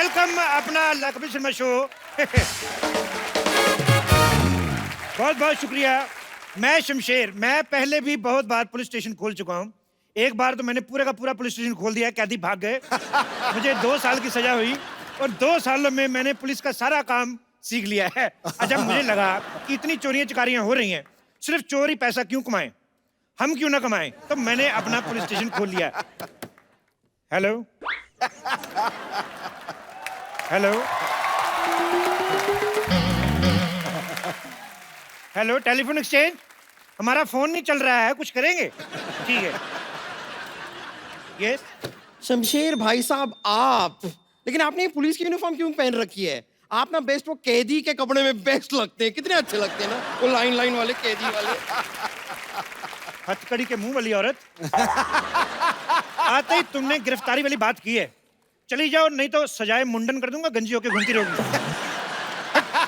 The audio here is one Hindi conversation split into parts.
वेलकम अपना कपिल शर्मा शो। बहुत बहुत शुक्रिया। मैं शमशेर, मैं पहले भी बहुत बार पुलिस स्टेशन खोल चुका हूँ। एक बार तो मैंने पूरा का पूरा पुलिस स्टेशन खोल दिया, कैदी भाग गए। मुझे 2 साल की सजा हुई और 2 सालों में मैंने पुलिस का सारा काम सीख लिया है। अच्छा, मुझे लगा कि इतनी चोरियां चकारियां हो रही हैं, सिर्फ चोर ही पैसा क्यों कमाएं, हम क्यों ना कमाएं, तो मैंने अपना पुलिस स्टेशन खोल लिया। Hello hello hello, telephone exchange, हमारा फोन नहीं चल रहा है, कुछ करेंगे? ठीक है। यस। शमशेर भाई साहब, आप लेकिन आपने ये पुलिस की यूनिफॉर्म क्यों पहन रखी है? आप ना बेस्ट वो कैदी के कपड़े में बेस्ट लगते हैं, कितने अच्छे लगते हैं ना, वो लाइन लाइन वाले कैदी वाले। हथकड़ी के मुंह वाली औरत। आते ही तुमने गिरफ्तारी वाली बात की है, चली जाओ, नहीं तो सजाए मुंडन कर दूंगा, गंजी होके घूमती रहोगी।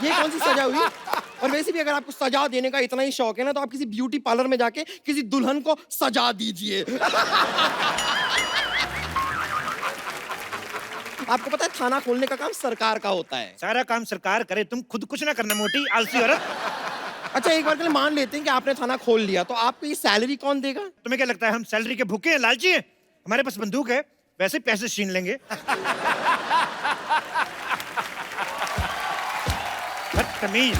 ये कौन सी सजा हुई? और वैसे भी अगर आपको सजा देने का इतना ही शौक है ना, तो आप किसी ब्यूटी पार्लर में जाके किसी दुल्हन को सजा दीजिए। आपको पता है थाना खोलने का काम सरकार का होता है। सारा काम सरकार करे, तुम खुद कुछ ना करना, मोटी आलसी औरत। अच्छा, एक बार के लिए मान लेते हैं कि आपने थाना खोल लिया, तो आपको ये सैलरी कौन देगा? तुम्हें क्या लगता है हम सैलरी के भूखे हैं, लालची हैं? हमारे पास बंदूक है, वैसे पैसे छीन लेंगे। बदतमीज।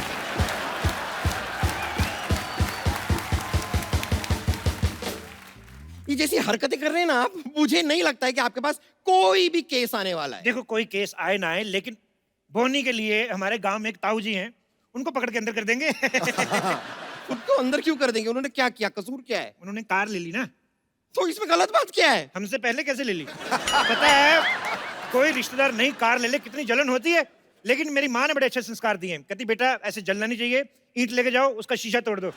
ये जैसी हरकतें कर रहे हैं ना आप, मुझे नहीं लगता है कि आपके पास कोई भी केस आने वाला है। देखो, कोई केस आए ना आए, लेकिन बोनी के लिए हमारे गांव में एक ताऊ जी हैं, उनको पकड़ के अंदर कर देंगे। उनको अंदर क्यों कर देंगे? उन्होंने क्या किया? कसूर क्या है? उन्होंने कार ले ली ना। तो इसमें गलत बात क्या है? हमसे पहले कैसे ले ली? पता है, कोई रिश्तेदार नहीं कार ले ले, कितनी जलन होती है। लेकिन मेरी माँ ने बड़े अच्छे संस्कार दिए हैं, कहती बेटा ऐसे जलना नहीं चाहिए, ईंट लेके जाओ, उसका शीशा तोड़ दो।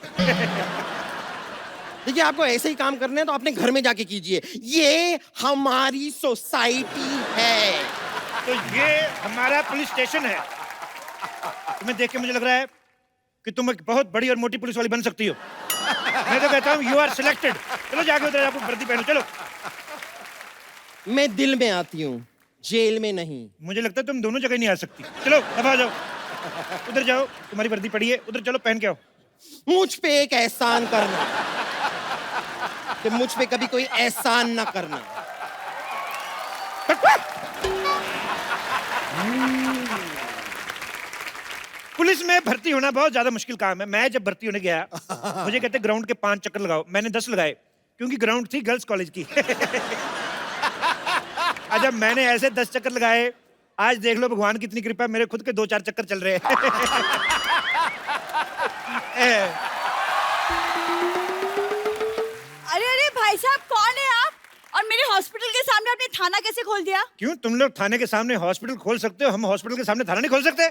देखिए, आपको ऐसे ही काम करने हैं तो अपने घर में जाके कीजिए। ये हमारी सोसाइटी है। तो ये हमारा पुलिस स्टेशन है। तुम्हें देख के मुझे लग रहा है कि तुम एक बहुत बड़ी और मोटी पुलिस वाली बन सकती हो। मैं तो कहता हूँ यू आर सिलेक्टेड। चलो जाके उधर आपको वर्दी पहनो, चलो। मैं दिल में आती हूँ, जेल में नहीं। मुझे लगता है तुम दोनों जगह नहीं आ सकती। चलो अब आ जाओ, उधर जाओ, तुम्हारी वर्दी पड़ी है, उधर चलो पहन के आओ। मुझ पे एक एहसान करना कि मुझ पे कभी कोई एहसान ना करना। पुलिस में भर्ती होना बहुत ज्यादा मुश्किल काम है। मैं जब भर्ती होने गया, मुझे कहते ग्राउंड के 5 चक्कर लगाओ, मैंने 10 लगाए, क्योंकि ग्राउंड थी गर्ल्स कॉलेज की। जब मैंने ऐसे 10 चक्कर लगाए, आज देख लो भगवान की इतनी कृपा, मेरे खुद के 2-4 चक्कर चल रहे हैं। अरे अरे भाई साहब, कौन है आप? और मेरे हॉस्पिटल के सामने आपने थाना कैसे खोल दिया? क्यों, तुम लोग थाने के सामने हॉस्पिटल खोल सकते हो, हम हॉस्पिटल के सामने थाना नहीं खोल सकते?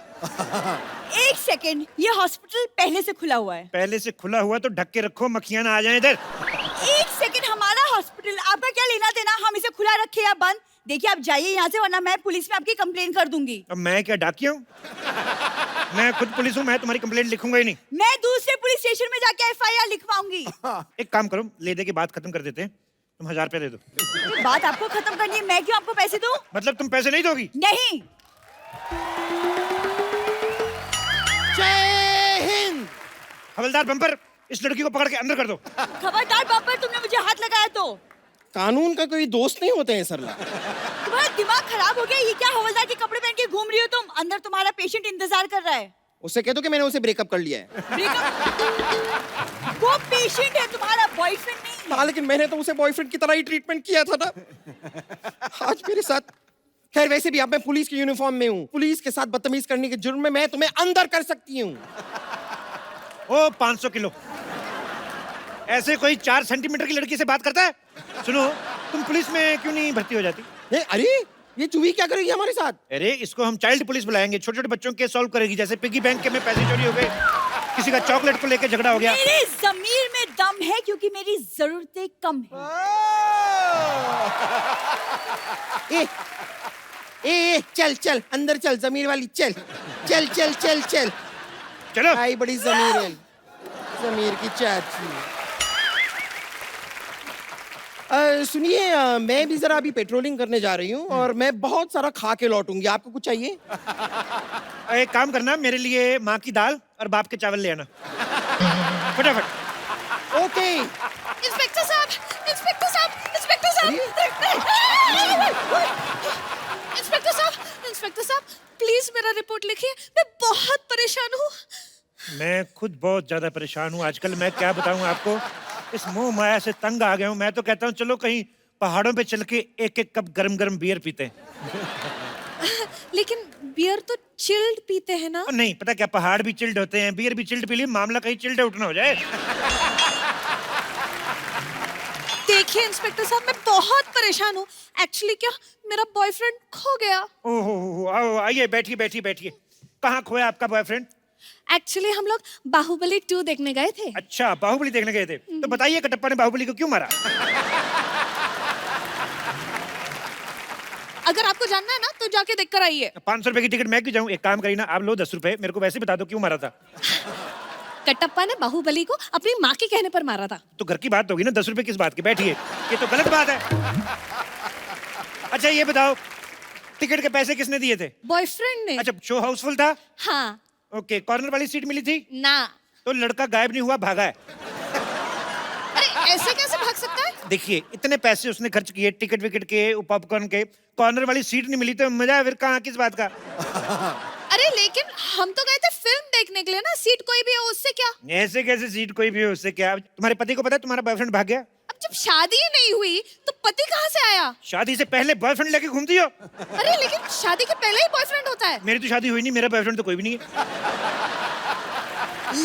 एक सेकंड, ये हॉस्पिटल पहले से खुला हुआ है। पहले से खुला हुआ तो ढक के रखो, मक्खियां ना आ जाएं इधर। एक सेकंड, हमारा हॉस्पिटल, आपका क्या लेना देना हम इसे खुला रखे या बंद? देखिए, आप जाइए यहाँ से, वरना मैं पुलिस में आपकी कंप्लेन कर दूंगी। अब मैं क्या डाकिया हूँ? मैं खुद पुलिस हूँ, मैं तुम्हारी कंप्लेंट लिखूंगा ही नहीं। मैं दूसरे पुलिस स्टेशन में जाके FIR लिखवाऊंगी। एक काम करो, ले दे के बात खत्म कर देते हैं। तुम 1000 रुपया दे दो। ये बात आपको खत्म करनी है, मैं क्यों आपको पैसे दूं? मतलब तुम पैसे नहीं दोगी? नहीं। जय हिंद। हवलदार बम्पर, इस लड़की को पकड़ के अंदर कर दो। खबरदार बब्बर, तुमने मुझे हाथ लगाया तो। कानून का कोई दोस्त नहीं होते हैं सरला। तुम्हारा दिमाग खराब हो गया? ये क्या हवलदार के कपड़े पहन के घूम रही हो तुम? अंदर तुम्हारा पेशेंट इंतजार कर रहा है। उससे कह दो कि मैंने उसे ब्रेकअप कर लिया है। ब्रेकअप? वो पेशेंट है, तुम्हारा बॉयफ्रेंड नहीं है। हाँ, लेकिन मैंने तो उसे बॉयफ्रेंड की तरह ही ट्रीटमेंट किया था ना। आज मेरे साथ। खैर, वैसे भी अब मैं पुलिस की यूनिफॉर्म में हूँ, पुलिस के साथ बदतमीज करने के जुर्म में मैं तुम्हें अंदर कर सकती हूँ। ओ 500 किलो, ऐसे कोई 4 सेंटीमीटर की लड़की से बात करता है? सुनो, तुम पुलिस में क्यों नहीं भर्ती हो जाती? अरे, ये चूही क्या करेगी हमारे साथ? अरे, इसको हम चाइल्ड पुलिस बुलाएंगे, छोटे छोटे बच्चों के सॉल्व करेगी, जैसे पिगी बैंक के में पैसे चोरी हो गए, किसी का चॉकलेट को लेकर झगड़ा हो गया। मेरे ज़मीर में दम है, क्योंकि मेरी जरूरतें कम हैं। ए, चल चल अंदर चल, जमीर वाली, चल चल चल चल चल। चलो। आई बड़ी जमीर है, जमीर की चाची। सुनिए, मैं भी जरा अभी पेट्रोलिंग करने जा रही हूँ और मैं बहुत सारा खा के लौटूंगी। आपको कुछ चाहिए? एक काम करना, मेरे लिए माँ की दाल और बाप के चावल ले आना फटाफट। ओके। इंस्पेक्टर साहब, इंस्पेक्टर साहब, इंस्पेक्टर साहब, इंस्पेक्टर साहब, इंस्पेक्टर साहब, प्लीज मेरा रिपोर्ट लिखिए, मैं बहुत परेशान हूँ। मैं खुद बहुत ज्यादा परेशान हूँ आजकल। मैं क्या बताऊँ आपको, इस मोह माया से तंग आ गया हूँ। मैं तो कहता हूँ चलो कहीं पहाड़ों पे चल के एक एक कप गरम गरम बियर पीते हैं। लेकिन बियर तो चिल्ड पीते हैं ना? और नहीं पता क्या, पहाड़ भी चिल्ड होते हैं, बियर भी चिल्ड पी लिए, मामला कहीं चिल्ड आउट ना हो जाए। देखिए इंस्पेक्टर साहब, मैं बहुत परेशान हूँ। एक्चुअली क्या, मेरा बॉयफ्रेंड खो गया। ओहो, आओ आइए, बैठिए बैठिए बैठिए। कहाँ खोया आपका बॉयफ्रेंड? एक्चुअली हम लोग बाहुबली 2 देखने गए थे। अच्छा, बाहुबली देखने गए थे। तो बताइए कटप्पा ने बाहुबली को क्यों मारा? अगर आपको जानना है ना तो जाके देख कर आइए। 500 रुपए की टिकट मैं क्यों जाऊँ? एक काम करिए ना, आप लो 10 रुपए, मेरे को वैसे बता दो क्यों मारा था। कटप्पा ने बाहुबली को अपनी माँ के कहने पर मारा था। तो घर की बात होगी ना, 10 रुपए किस बात की? बैठिए, ये तो गलत बात है। अच्छा ये बताओ, टिकट के पैसे किसने दिए थे? बॉयफ्रेंड ने। अच्छा, शो हाउसफुल था? हाँ। ओके, कॉर्नर वाली सीट मिली थी? ना। तो लड़का गायब नहीं हुआ, भागा है। अरे ऐसे कैसे भाग सकता है? देखिए, इतने पैसे उसने खर्च किए टिकट विकेट के, पॉपकॉर्न के, कॉर्नर वाली सीट नहीं मिली तो मजा फिर कहाँ, किस बात का? अरे लेकिन हम तो गए थे फिल्म देखने के लिए ना, सीट कोई भी हो उससे क्या? ऐसे कैसे सीट कोई भी हो, उससे क्या? तुम्हारे पति को पता है तुम्हारा बॉयफ्रेंड भाग गया? अब जब शादी ही नहीं हुई तो पति कहाँ से आया? शादी से पहले बॉयफ्रेंड लेके घूमती हो? अरे लेकिन शादी के पहले ही बॉयफ्रेंड होता है। मेरी तो शादी हुई नहीं, मेरा बॉयफ्रेंड तो कोई भी नहीं है।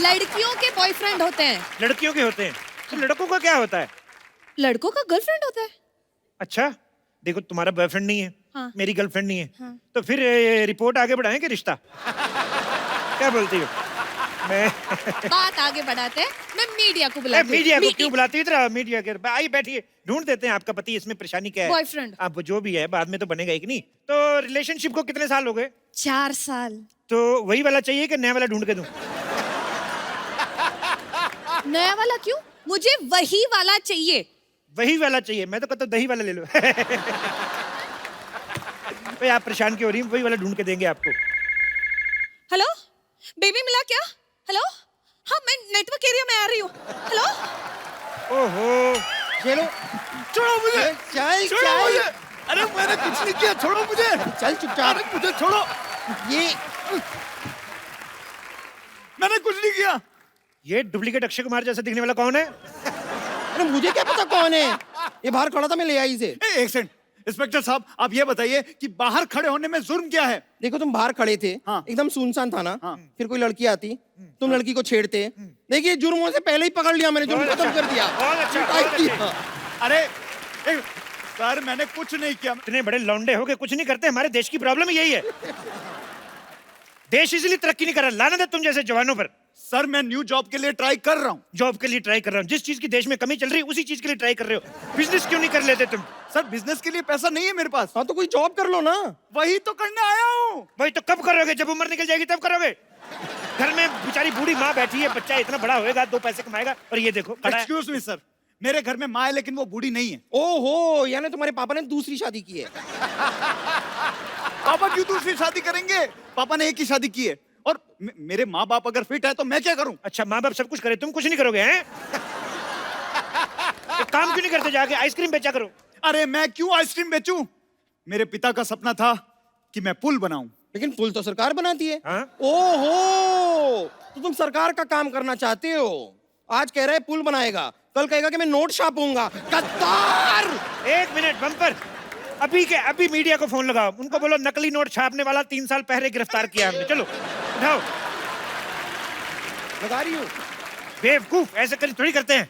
लड़कियों के बॉयफ्रेंड होते हैं। लड़कियों के होते हैं, तो लड़कों का क्या होता है? लड़कों का गर्लफ्रेंड होता है। अच्छा, देखो तुम्हारा बॉयफ्रेंड नहीं है, हाँ। मेरी गर्लफ्रेंड नहीं है, हाँ। तो फिर रिपोर्ट आगे बढ़ाएं कि रिश्ता? क्या बोलती हो? मैं बात आगे बढ़ाते हैं, मैं मीडिया को बुलाती हूँ। मीडिया को क्यों बुलाती हो? इधर मीडिया के आइए, बैठिए, ढूंढ देते हैं आपका पति। इसमें परेशानी क्या है? बॉयफ्रेंड। आप जो भी है बाद में तो बनेगा ही कि नहीं। तो रिलेशनशिप को कितने साल हो गए? 4 साल। तो वही वाला चाहिए कि नया वाला ढूंढ के दूं? नया वाला क्यों? मुझे वही वाला चाहिए। वही वाला चाहिए? मैं तो कहता हूं दही वाला ले लो। भाई आप परेशान क्यों हो रही हैं? वही वाला ढूंढ के देंगे आपको। हेलो, बेबी मिला क्या? हेलो, हाँ मैं नेटवर्क एरिया में आ रही हूँ। हेलो। ओहो, चलो, छोड़ो मुझे, चाय छोड़ो चाय। मुझे। अरे मैंने कुछ नहीं किया, छोड़ो मुझे। चल चुपचाप। अरे मुझे छोड़ो, ये मैंने कुछ नहीं किया। ये डुप्लीकेट अक्षय कुमार जैसा दिखने वाला कौन है? अरे मुझे क्या पता कौन है? ये बाहर खड़ा था, मैं ले आई इसे। एक सेकंड, इंस्पेक्टर साहब आप ये बताइए कि बाहर खड़े होने में जुर्म क्या है? देखो तुम बाहर खड़े थे, हाँ। एकदम सुनसान था ना, हाँ। फिर कोई लड़की आती, तुम लड़की को छेड़ते। देखिए जुर्मों से पहले ही पकड़ लिया मैंने, जुर्म बहुत खत्म अच्छा, कर दिया। बहुत अच्छा, पिटाई बहुत की। अच्छा। अरे सर मैंने कुछ नहीं किया। इतने बड़े लौंडे हो के कुछ नहीं करते? हमारे देश की प्रॉब्लम यही है। देश इसलिए तरक्की नहीं कर रहा, लानत है तुम जैसे जवानों पर। सर मैं न्यू जॉब के लिए ट्राई कर रहा हूँ। जॉब के लिए ट्राई कर रहा हूँ? जिस चीज की देश में कमी चल रही है उसी चीज के लिए ट्राई कर रहे हो। बिजनेस क्यों नहीं कर लेते तुम? सर बिजनेस के लिए पैसा नहीं है मेरे पास। हाँ तो कोई जॉब कर लो ना। वही तो करने आया हूँ। भाई तो कब करोगे? जब उम्र निकल जाएगी तब करोगे? घर में बेचारी बूढ़ी माँ बैठी है, बच्चा इतना बड़ा होएगा, 2 पैसे कमाएगा, और ये देखो खड़ा है। एक्सक्यूज मी सर, मेरे घर में माँ है लेकिन वो बूढ़ी नहीं है। ओहो, यानी तुम्हारे पापा ने दूसरी शादी की है। पापा क्यों दूसरी शादी करेंगे? पापा ने एक ही शादी की है। और मेरे माँ बाप अगर फिट है तो मैं क्या करूं? अच्छा, माँ बाप सब कुछ करे, तुम कुछ नहीं करोगे हैं? तो काम क्यों नहीं करते? जाके आइसक्रीम बेचा करो। अरे मैं क्यों आइसक्रीम बेचूं? मेरे पिता का सपना था कि मैं पुल बनाऊं। लेकिन पुल तो सरकार बनाती है। हाँ? ओहो, तो तुम सरकार का काम करना चाहते हो। आज कह रहा है पुल बनाएगा, कल कहेगा कि मैं नोट छापूंगा। गद्दार! 1 मिनट, बम्पर, अभी के अभी मीडिया को फोन लगाओ, उनको बोलो नकली नोट छापने वाला 3 साल पहले गिरफ्तार किया हमने। चलो उठाओ। लगा रही हूँ। बेवकूफ, ऐसे कर थोड़ी करते हैं।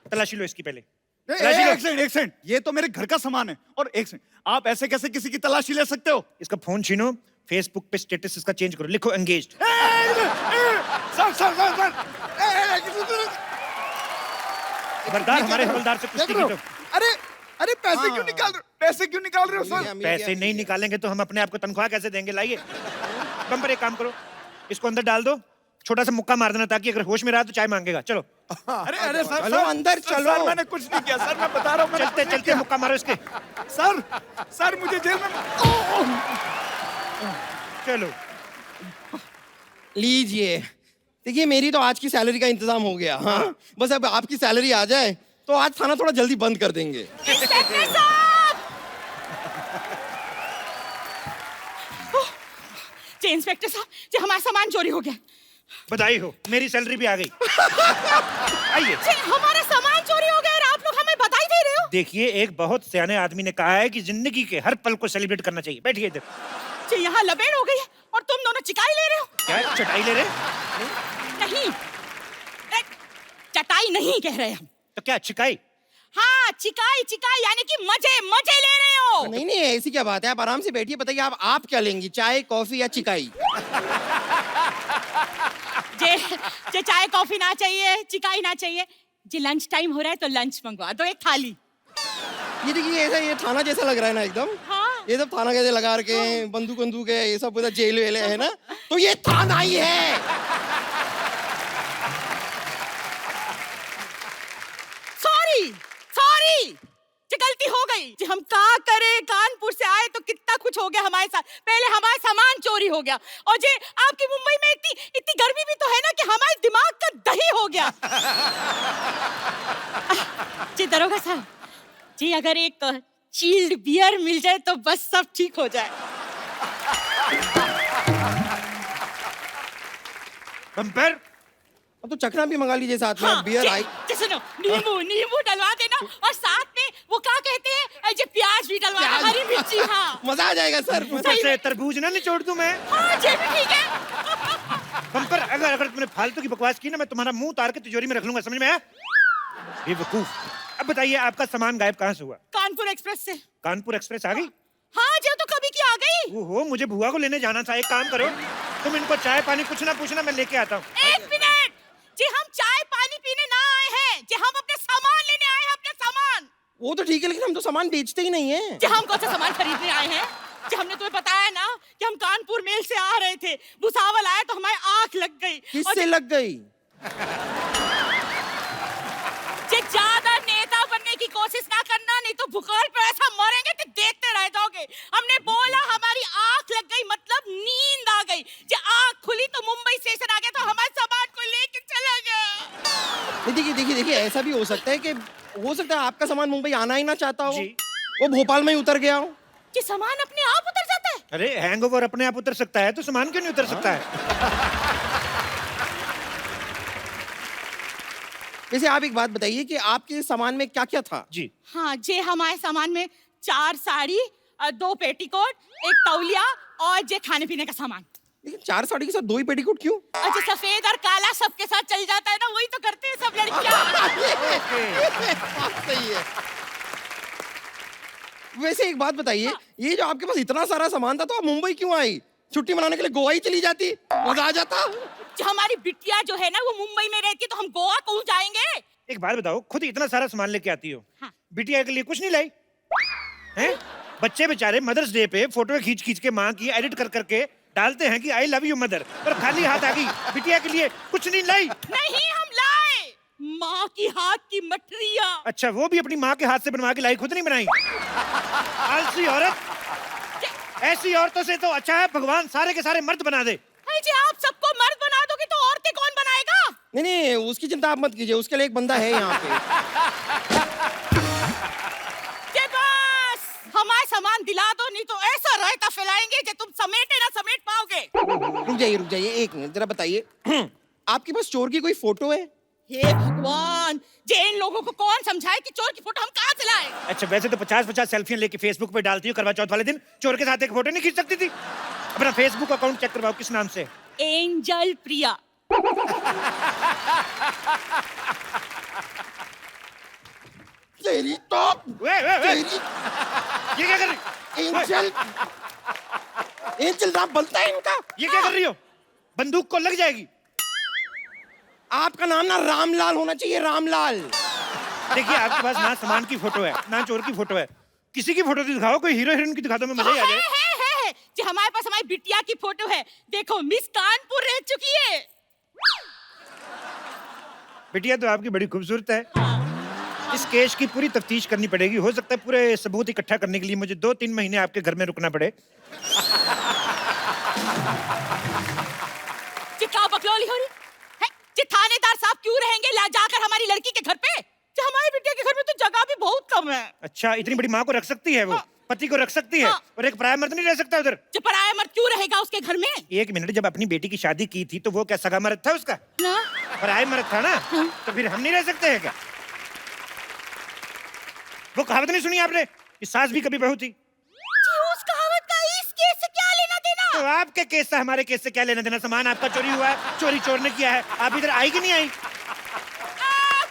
तलाशी लो इसकी पहले। एक तलाशी लो। सेकंड, एक सेकंड, ये तो मेरे घर का सामान है। और एक सेकंड, आप ऐसे कैसे किसी की तलाशी ले सकते हो? इसका फोन छीनो, फेसबुक पे स्टेटस इसका चेंज करो, लिखो engaged. Sir sir sir sir, खबरदार हमारे हवलदार से कुश्ती की तो। अरे अरे पैसे क्यों निकाल रहे हो? पैसे क्यों निकाल रहे हो सर? पैसे नहीं निकालेंगे तो हम अपने आप को तनख्वाह कैसे देंगे? लाइए बम्पर, एक काम करो, इसको अंदर डाल दो, छोटा सा मुक्का मार देना ताकि अगर होश में रहा तो चाय मांगेगा। चलो अरे अरे सर, चलो अंदर चलो। सर मैंने कुछ नहीं किया सर, मैं बता रहा हूँ। चलते चलते मुक्का मारो इसके। सर सर मुझे जेल में चलो लीजिए, देखिए मेरी तो आज की सैलरी का इंतजाम हो गया। हाँ, बस अब आपकी सैलरी आ जाए तो आज थाना थोड़ा जल्दी बंद कर देंगे। इंस्पेक्टर साहब! जी इंस्पेक्टर साहब, जी हमारा सामान चोरी हो गया। बधाई हो, मेरी सैलरी भी आ गई। आइए। जी हमारा सामान चोरी हो गया और आप लोग हमें बधाई दे रहे हो? देखिए, एक बहुत सियाने आदमी ने कहा है कि जिंदगी के हर पल को सेलिब्रेट करना चाहिए। बैठिए इधर। जी यहाँ लपेट हो गई है और तुम दोनों चिकाई ले रहे हो? क्या चटाई ले रहे? नहीं, चटाई नहीं कह रहे हम। तो क्या चिकाई? हाँ, चिकाई चिकाई यानी कि मजे मजे ले रहे हो। नहीं नहीं, ऐसी क्या बात है, आप आराम से बैठिए। बताइए आप क्या लेंगी, चाय कॉफी या चिकाई? जे जे चाय कॉफी ना चाहिए, चिकाई ना चाहिए, जी लंच टाइम हो रहा है तो लंच मंगवा दो, एक थाली। ये देखिए, ऐसा ये थाना जैसा लग रहा है ना एकदम। हाँ। ये सब थाना कैसे लगा रखे हैं, बंदूक बंदूक है, ये सब उधर जेल वेल है ना, तो ये थाना ही है। सॉरी सॉरी, जी गलती हो गई जी। हम क्या करें, कानपुर से आए तो कितना कुछ हो गया हमारे साथ। पहले हमारा सामान चोरी हो गया और जी आपकी मुंबई में इतनी इतनी गर्मी भी तो है ना कि हमारे दिमाग का दही हो गया। जी दरोगा साहब जी, अगर एक चिल्ड बियर मिल जाए तो बस सब ठीक हो जाए। बम्पर अब तो चखना भी मंगा लीजिए साथ में। हाँ, बियर आई। जी सुनो, नींबू नींबू डलवा देना और साथ में वो क्या कहते हैं, जी प्याज भी डलवा देना, हरी मिर्ची। हाँ मजा आ जाएगा सर। ऊपर से तरबूज ना निचोड़ दूं मैं। हाँ, जी भी ठीक है। बम्पर, अगर तुमने फालतू की बकवास की ना, मैं तुम्हारा मुंह उतार के तिजोरी में रख लूंगा, समझ में आया? बेवकूफ। अब बताइए, आपका सामान गायब कहाँ से हुआ? कानपुर एक्सप्रेस से। कानपुर एक्सप्रेस आ गई? हाँ जी, तो कभी की आ गई। ओहो, मुझे बुआ को लेने जाना था। एक काम करो, तुम इनको चाय पानी कुछ ना पूछना, मैं लेके आता हूँ। एक मिनट जी, हम चाय पानी पीने ना आए हैं जी, हम अपने सामान लेने आए हैं, अपने सामान। वो तो ठीक है, लेकिन हम तो सामान बेचते ही नहीं है। जी हम कौन सा सामान खरीदने आए हैं जी? हमने तुम्हें बताया ना कि हम कानपुर मेल से आ रहे थे, भुसावल आए तो हमारी आंख लग गई। किससे लग गई? जी ज्यादा नेता बनने की कोशिश ना करना, नहीं तो भूगोल पे ऐसा मरेंगे कि देखते रह जाओगे। हमने बोला हमारी आंख लग गई, मतलब नींद आ गई जी। आंख खुली तो मुंबई स्टेशन आ गया, तो हमारे सामान को लेके चला गया। देखिए देखिए देखिए, ऐसा भी हो सकता है कि आपका सामान मुंबई आना ही ना चाहता हो, जी। वो भोपाल में ही उतर गया हो। जी सामान अपने आप उतर जाता है? अरे हैंगओवर अपने आप उतर सकता है तो सामान क्यों नहीं उतर सकता है? वैसे आप एक बात बताइए कि आपके सामान में क्या क्या था? जी। हाँ जी, हमारे सामान में 4 साड़ी, 2 पेटीकोट, 1 तौलिया और जे खाने पीने का सामान। लेकिन 4 साड़ी के साथ 2 ही पेटीकोट क्यों? अच्छा, सफेद और काला सबके साथ चल जाता है ना, वही तो करते हैं सब लड़कियां। बात सही है। वैसे एक बात बताइए, ये जो आपके पास इतना सारा सामान था, तो आप मुंबई क्यों आई? छुट्टी मनाने के लिए गोवा ही चली जाती, मजा आ जाता। जो हमारी बिटिया जो है ना, वो मुंबई में रहती, तो हम गोवा क्यों जाएंगे? एक बात बताओ, खुद इतना सारा सामान लेके आती हो, हाँ। बिटिया के लिए कुछ नहीं लाई? हैं? बच्चे बेचारे मदर्स डे पे फोटो खींच खींच के माँ की एडिट कर करके डालते हैं कि आई लव यू मदर, और खाली हाथ आ गई, बिटिया के लिए कुछ नहीं लाई? नहीं, हम लाए माँ की हाथ की मठरिया। अच्छा, वो भी अपनी माँ के हाथ से बनवा के लाई, खुद नहीं बनाई? आलसी औरत। ऐसी औरतों से तो अच्छा है भगवान सारे के सारे मर्द बना दे। अरे जी, आप सबको मर्द बना दोगे तो औरतें कौन बनाएगा? नहीं नहीं, उसकी चिंता आप मत कीजिए, उसके लिए एक बंदा है यहाँ पे। जे बस हमारा सामान दिला दो, नहीं तो ऐसा रायता फैलाएंगे कि तुम समेटे ना समेट पाओगे। रुक जाइए एक मिनट, जरा बताइए आपके पास चोर की कोई फोटो है? हे भगवान, जे इन लोगों को कौन समझाए कि चोर की फोटो हम कहाँ से लाए? अच्छा, वैसे तो 50-50 सेल्फियां लेके फेसबुक पे डालती हो, करवा चौथ वाले दिन चोर के साथ एक फोटो नहीं खींच सकती थी? अपना फेसबुक अकाउंट चेक करवाओ, किस नाम से? एंजल प्रिया। तेरी तो वे। तेरी ये क्या कर रही? एंजल एंजल नाम बनता है इनका। ये क्या कर रही हो? बंदूक को लग जाएगी। आपका नाम ना रामलाल होना चाहिए, रामलाल। देखिए, आपके पास ना सामान की फोटो है ना चोर की फोटो है, किसी की फोटो तो दिखाओ, कोई हीरो हीरोइन की दिखा दो, मैं मजा ही आ जाए। है। जी हमारे पास हमारी बिटिया की फोटो है, देखो मिस कानपुर रह चुकी है। बिटिया तो आपकी बड़ी खूबसूरत है। इस केस की पूरी तफ्तीश करनी पड़ेगी। हो सकता है पूरे सबूत इकट्ठा करने के लिए मुझे 2-3 महीने आपके घर में रुकना पड़े। जी क्या बकलौली हो रही है? जी थानेदार साहब क्यों रहेंगे ला जाकर हमारी लड़की के घर पे? जी हमारी बिटिया के घर में तो जगह भी बहुत कम है। अच्छा, इतनी बड़ी माँ को रख सकती है वो? पति को रख सकती है? और एक पराया मर्द नहीं रह सकता उधर? जी पराया मर्द क्यों रहेगा उसके घर में? एक मिनट, जब अपनी बेटी की शादी की थी तो वो क्या सगा मर्द था उसका? ना पराया मर्द था ना? तो फिर हम नहीं रह सकते हैं क्या? वो कहावत नहीं सुनी आपने कि सास भी कभी बहू थी? जी उस कहावत का इस केस से क्या लेना देना? तो आपके केस से हमारे केस से क्या लेना देना? सामान आपका चोरी हुआ है, चोरी चोर ने किया है। आप इधर आई कि नहीं आई?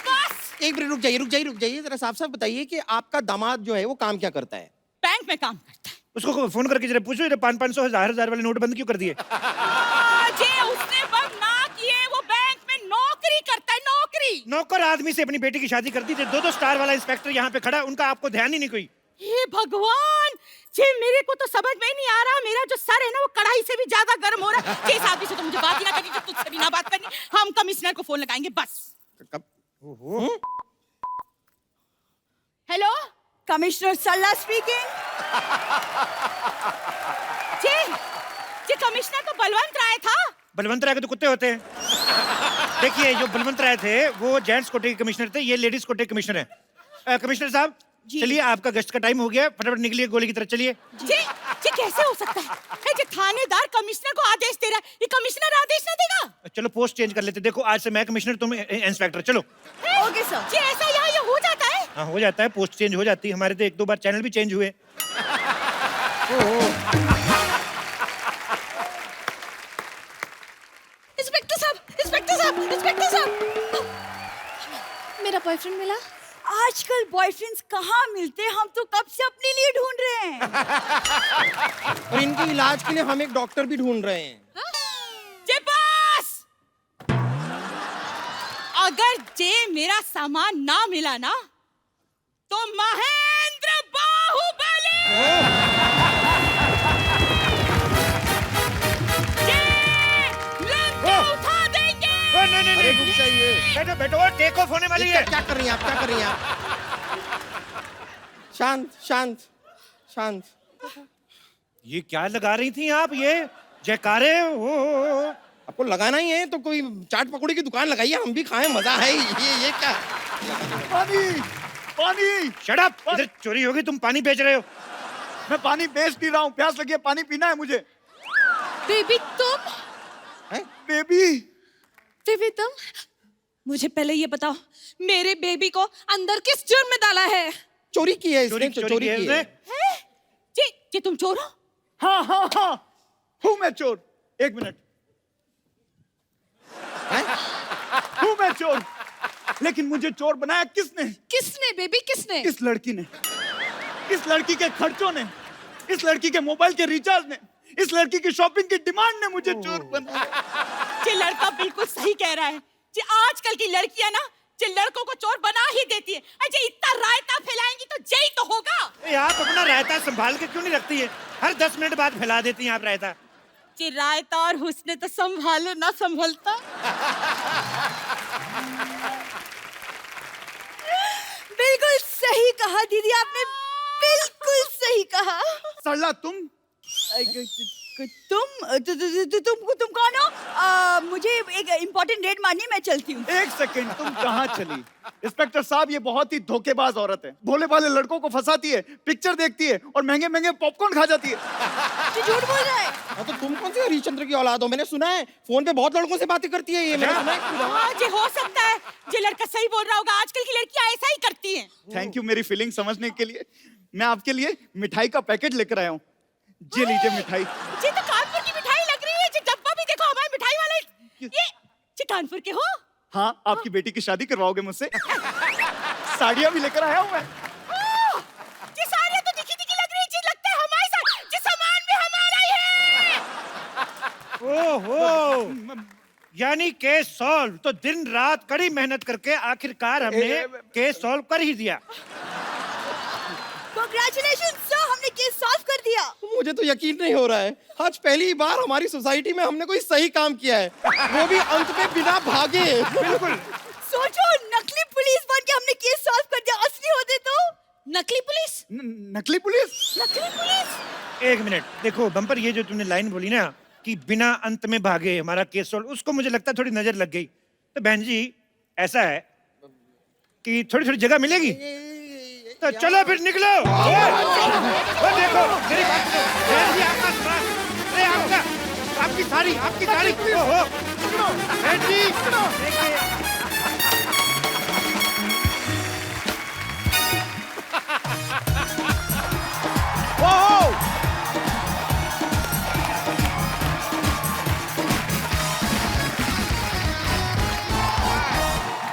बस एक मिनट रुक जाइए जरा साफ साफ बताइए कि आपका दामाद जो है वो काम क्या करता है? बैंक में काम करता है। उसको फोन करके जरा पूछो, इधर 500-500 1000 वाले नोट बंद क्यों कर दिए? जी उसने बंद ना किए, वो बैंक में नौकरी करता है, नौकरी। नौकर आदमी से अपनी बेटी की शादी कर दी थी। 2-2 स्टार वाला इंस्पेक्टर यहाँ पे खड़ा, उनका आपको ध्यान ही नहीं कोई। हे भगवान जी, मेरे को तो समझ में ही नहीं आ रहा, मेरा जो सर है ना वो कढ़ाई से भी ज्यादा गर्म हो रहा है। जिस आदमी से तो मुझे बात ही ना करनी, जो तुझसे भी ना बात करनी, हम कमिश्नर को फोन लगाएंगे बस। कब? हेलो, कमिश्नर सल्ला स्पीकिंग। जी जी कमिश्नर तो बलवंत राय था। बलवंत राय के तो कुत्ते होते हैं। देखिए, जो बलवंत राय थे वो जेंट्स कोटे के कमिश्नर थे, ये लेडीज कोटे के कमिश्नर हैं। कमिश्नर साहब चलिए, आपका गश्त का टाइम हो गया, फटाफट निकलिए गोली की तरफ चलिए। जी जी कैसे हो सकता है? जी थानेदार कमिश्नर को आदेश दे रहा है, ये कमिश्नर आदेश ना देगा? चलो पोस्ट चेंज कर लेते। देखो, आज से मैं कमिश्नर, तुम इंस्पेक्टर। चलो। Okay sir. जी ऐसा यहाँ ये हो जाता है? हाँ, हो जाता है, पोस्ट चेंज हो जाती है। हमारे तो 1-2 बार चैनल भी चेंज हुए। इंस्पेक्टर साहब, इंस्पेक्टर साहब, इंस्पेक्टर साहब, मेरा बॉयफ्रेंड मिला। आजकल बॉयफ्रेंड्स कहाँ मिलते हैं, हम तो कब से अपने लिए ढूंढ रहे हैं। और इनके इलाज के लिए हम एक डॉक्टर भी ढूंढ रहे हैं। जे पास अगर जे मेरा सामान ना मिला ना तो महेंद्र बाहुबली लंका उठा देंगे। नहीं, अरे रुक जाइए। बैठो बैठो, और टेक ऑफ होने वाली है। क्या कर रही हैं आप? क्या कर रही हैं आप? शांत शांत शांत। ये क्या लगा रही थी आप? ये जयकारे हो। आपको लगाना ही है तो कोई चाट पकौड़ी की दुकान लगाइए, हम भी खाएं, मजा है। ये क्या? पानी पानी। Shut up! इधर चोरी होगी, तुम पानी बेच रहे हो। मैं पानी बेच नहीं रहा हूँ, प्यास लगी है, पानी पीना है मुझे। बेबी तुम, है? बेबी बेबी तुम, मुझे पहले ये बताओ, मेरे बेबी को अंदर किस जुर्म में डाला है? चोरी की है इसने, चोरी चोरी की है की इसने। है। जी जी तुम चोर हो? हाँ हाँ हाँ, हूँ मैं चोर। 1 मिनट, हैं? हूँ मैं चोर, लेकिन मुझे चोर बनाया किसने? किसने बेबी, किसने? इस लड़की ने, इस लड़की के खर्चों ने, इस लड़की के मोबाइल के रिचार्ज ने, इस लड़की की शॉपिंग की डिमांड ने मुझे चोर बनाया। ये लड़का बिल्कुल सही कह रहा है। जी आजकल की लड़कियां ना जे लड़कों को चोर बना ही देती है। अजय इतना रायता फैलाएंगी तो जय तो होगा। ए, आप अपना रायता संभाल के क्यों नहीं रखती है? हर 10 मिनट बाद फैला देती हैं आप रायता। जी रायता और हुस्न तो संभाले ना संभलता। बिल्कुल सही कहा दीदी आपने, बिल्कुल सही कहा। सरला तुम तुम कौन हो? मुझे एक इम्पोर्टेंट डेट मारनी है, मैं चलती हूँ। 1 सेकेंड, तुम कहाँ चली? इंस्पेक्टर साहब, ये बहुत ही धोखेबाज औरत है। भोले भाले लड़कों को फंसाती है, पिक्चर देखती है और महंगे महंगे पॉपकॉर्न खा जाती है। झूठ बोल रहा है। हाँ, तो तुम कौन से हरिश्चंद्र की औलाद हो? मैंने सुना है फोन पे बहुत लड़कों से बातें करती है ये। मैंने सुना है। हाँ जी हो सकता है, ये लड़का सही बोल रहा होगा। आजकल की लड़कियां ऐसा ही करती हैं। थैंक यू मेरी फीलिंग समझने के लिए। मैं आपके लिए मिठाई का पैकेट लेकर आया हूँ, ये लीजिए मिठाई। जी तो कानपुर की मिठाई लग रही है। जी डब्बा भी देखो, हमारे मिठाई वाले ये जी कानपुर के हो? हाँ, आपकी बेटी की शादी करवाओगे मुझसे? साड़ियाँ भी लेकर आया हूँ मैं। जी साड़ियाँ तो दिखी दिखी लग रही है। जी लगता है हमारे साथ जी सामान भी हमारा ही है। ओहो, यानी केस सॉल्व। तो दिन रात कड़ी मेहनत करके आखिरकार हमने केस सॉल्व कर ही दिया। कांग्रेचुलेशन सर, हमने केस सॉल्व कर दिया। मुझे तो यकीन नहीं हो रहा है, आज पहली बार हमारी सोसाइटी में हमने कोई सही काम किया है, वो भी अंत में बिना भागे। बिल्कुल। सोचो नकली पुलिस बन के हमने केस सॉल्व कर दिया, असली होते तो नकली पुलिस। नकली पुलिस? नकली पुलिस। एक मिनट, देखो बम्पर, ये जो तुमने लाइन बोली ना कि बिना अंत में भागे हमारा केस सॉल्व, उसको मुझे लगता है थोड़ी नजर लग गई। तो बहन जी ऐसा है कि थोड़ी थोड़ी जगह मिलेगी, तो चलो फिर निकलो। वो देखो मेरी बात सुनो, बहन जी आपका श्वास, अरे आपकी साड़ी ओहो, बहन जी देखिए।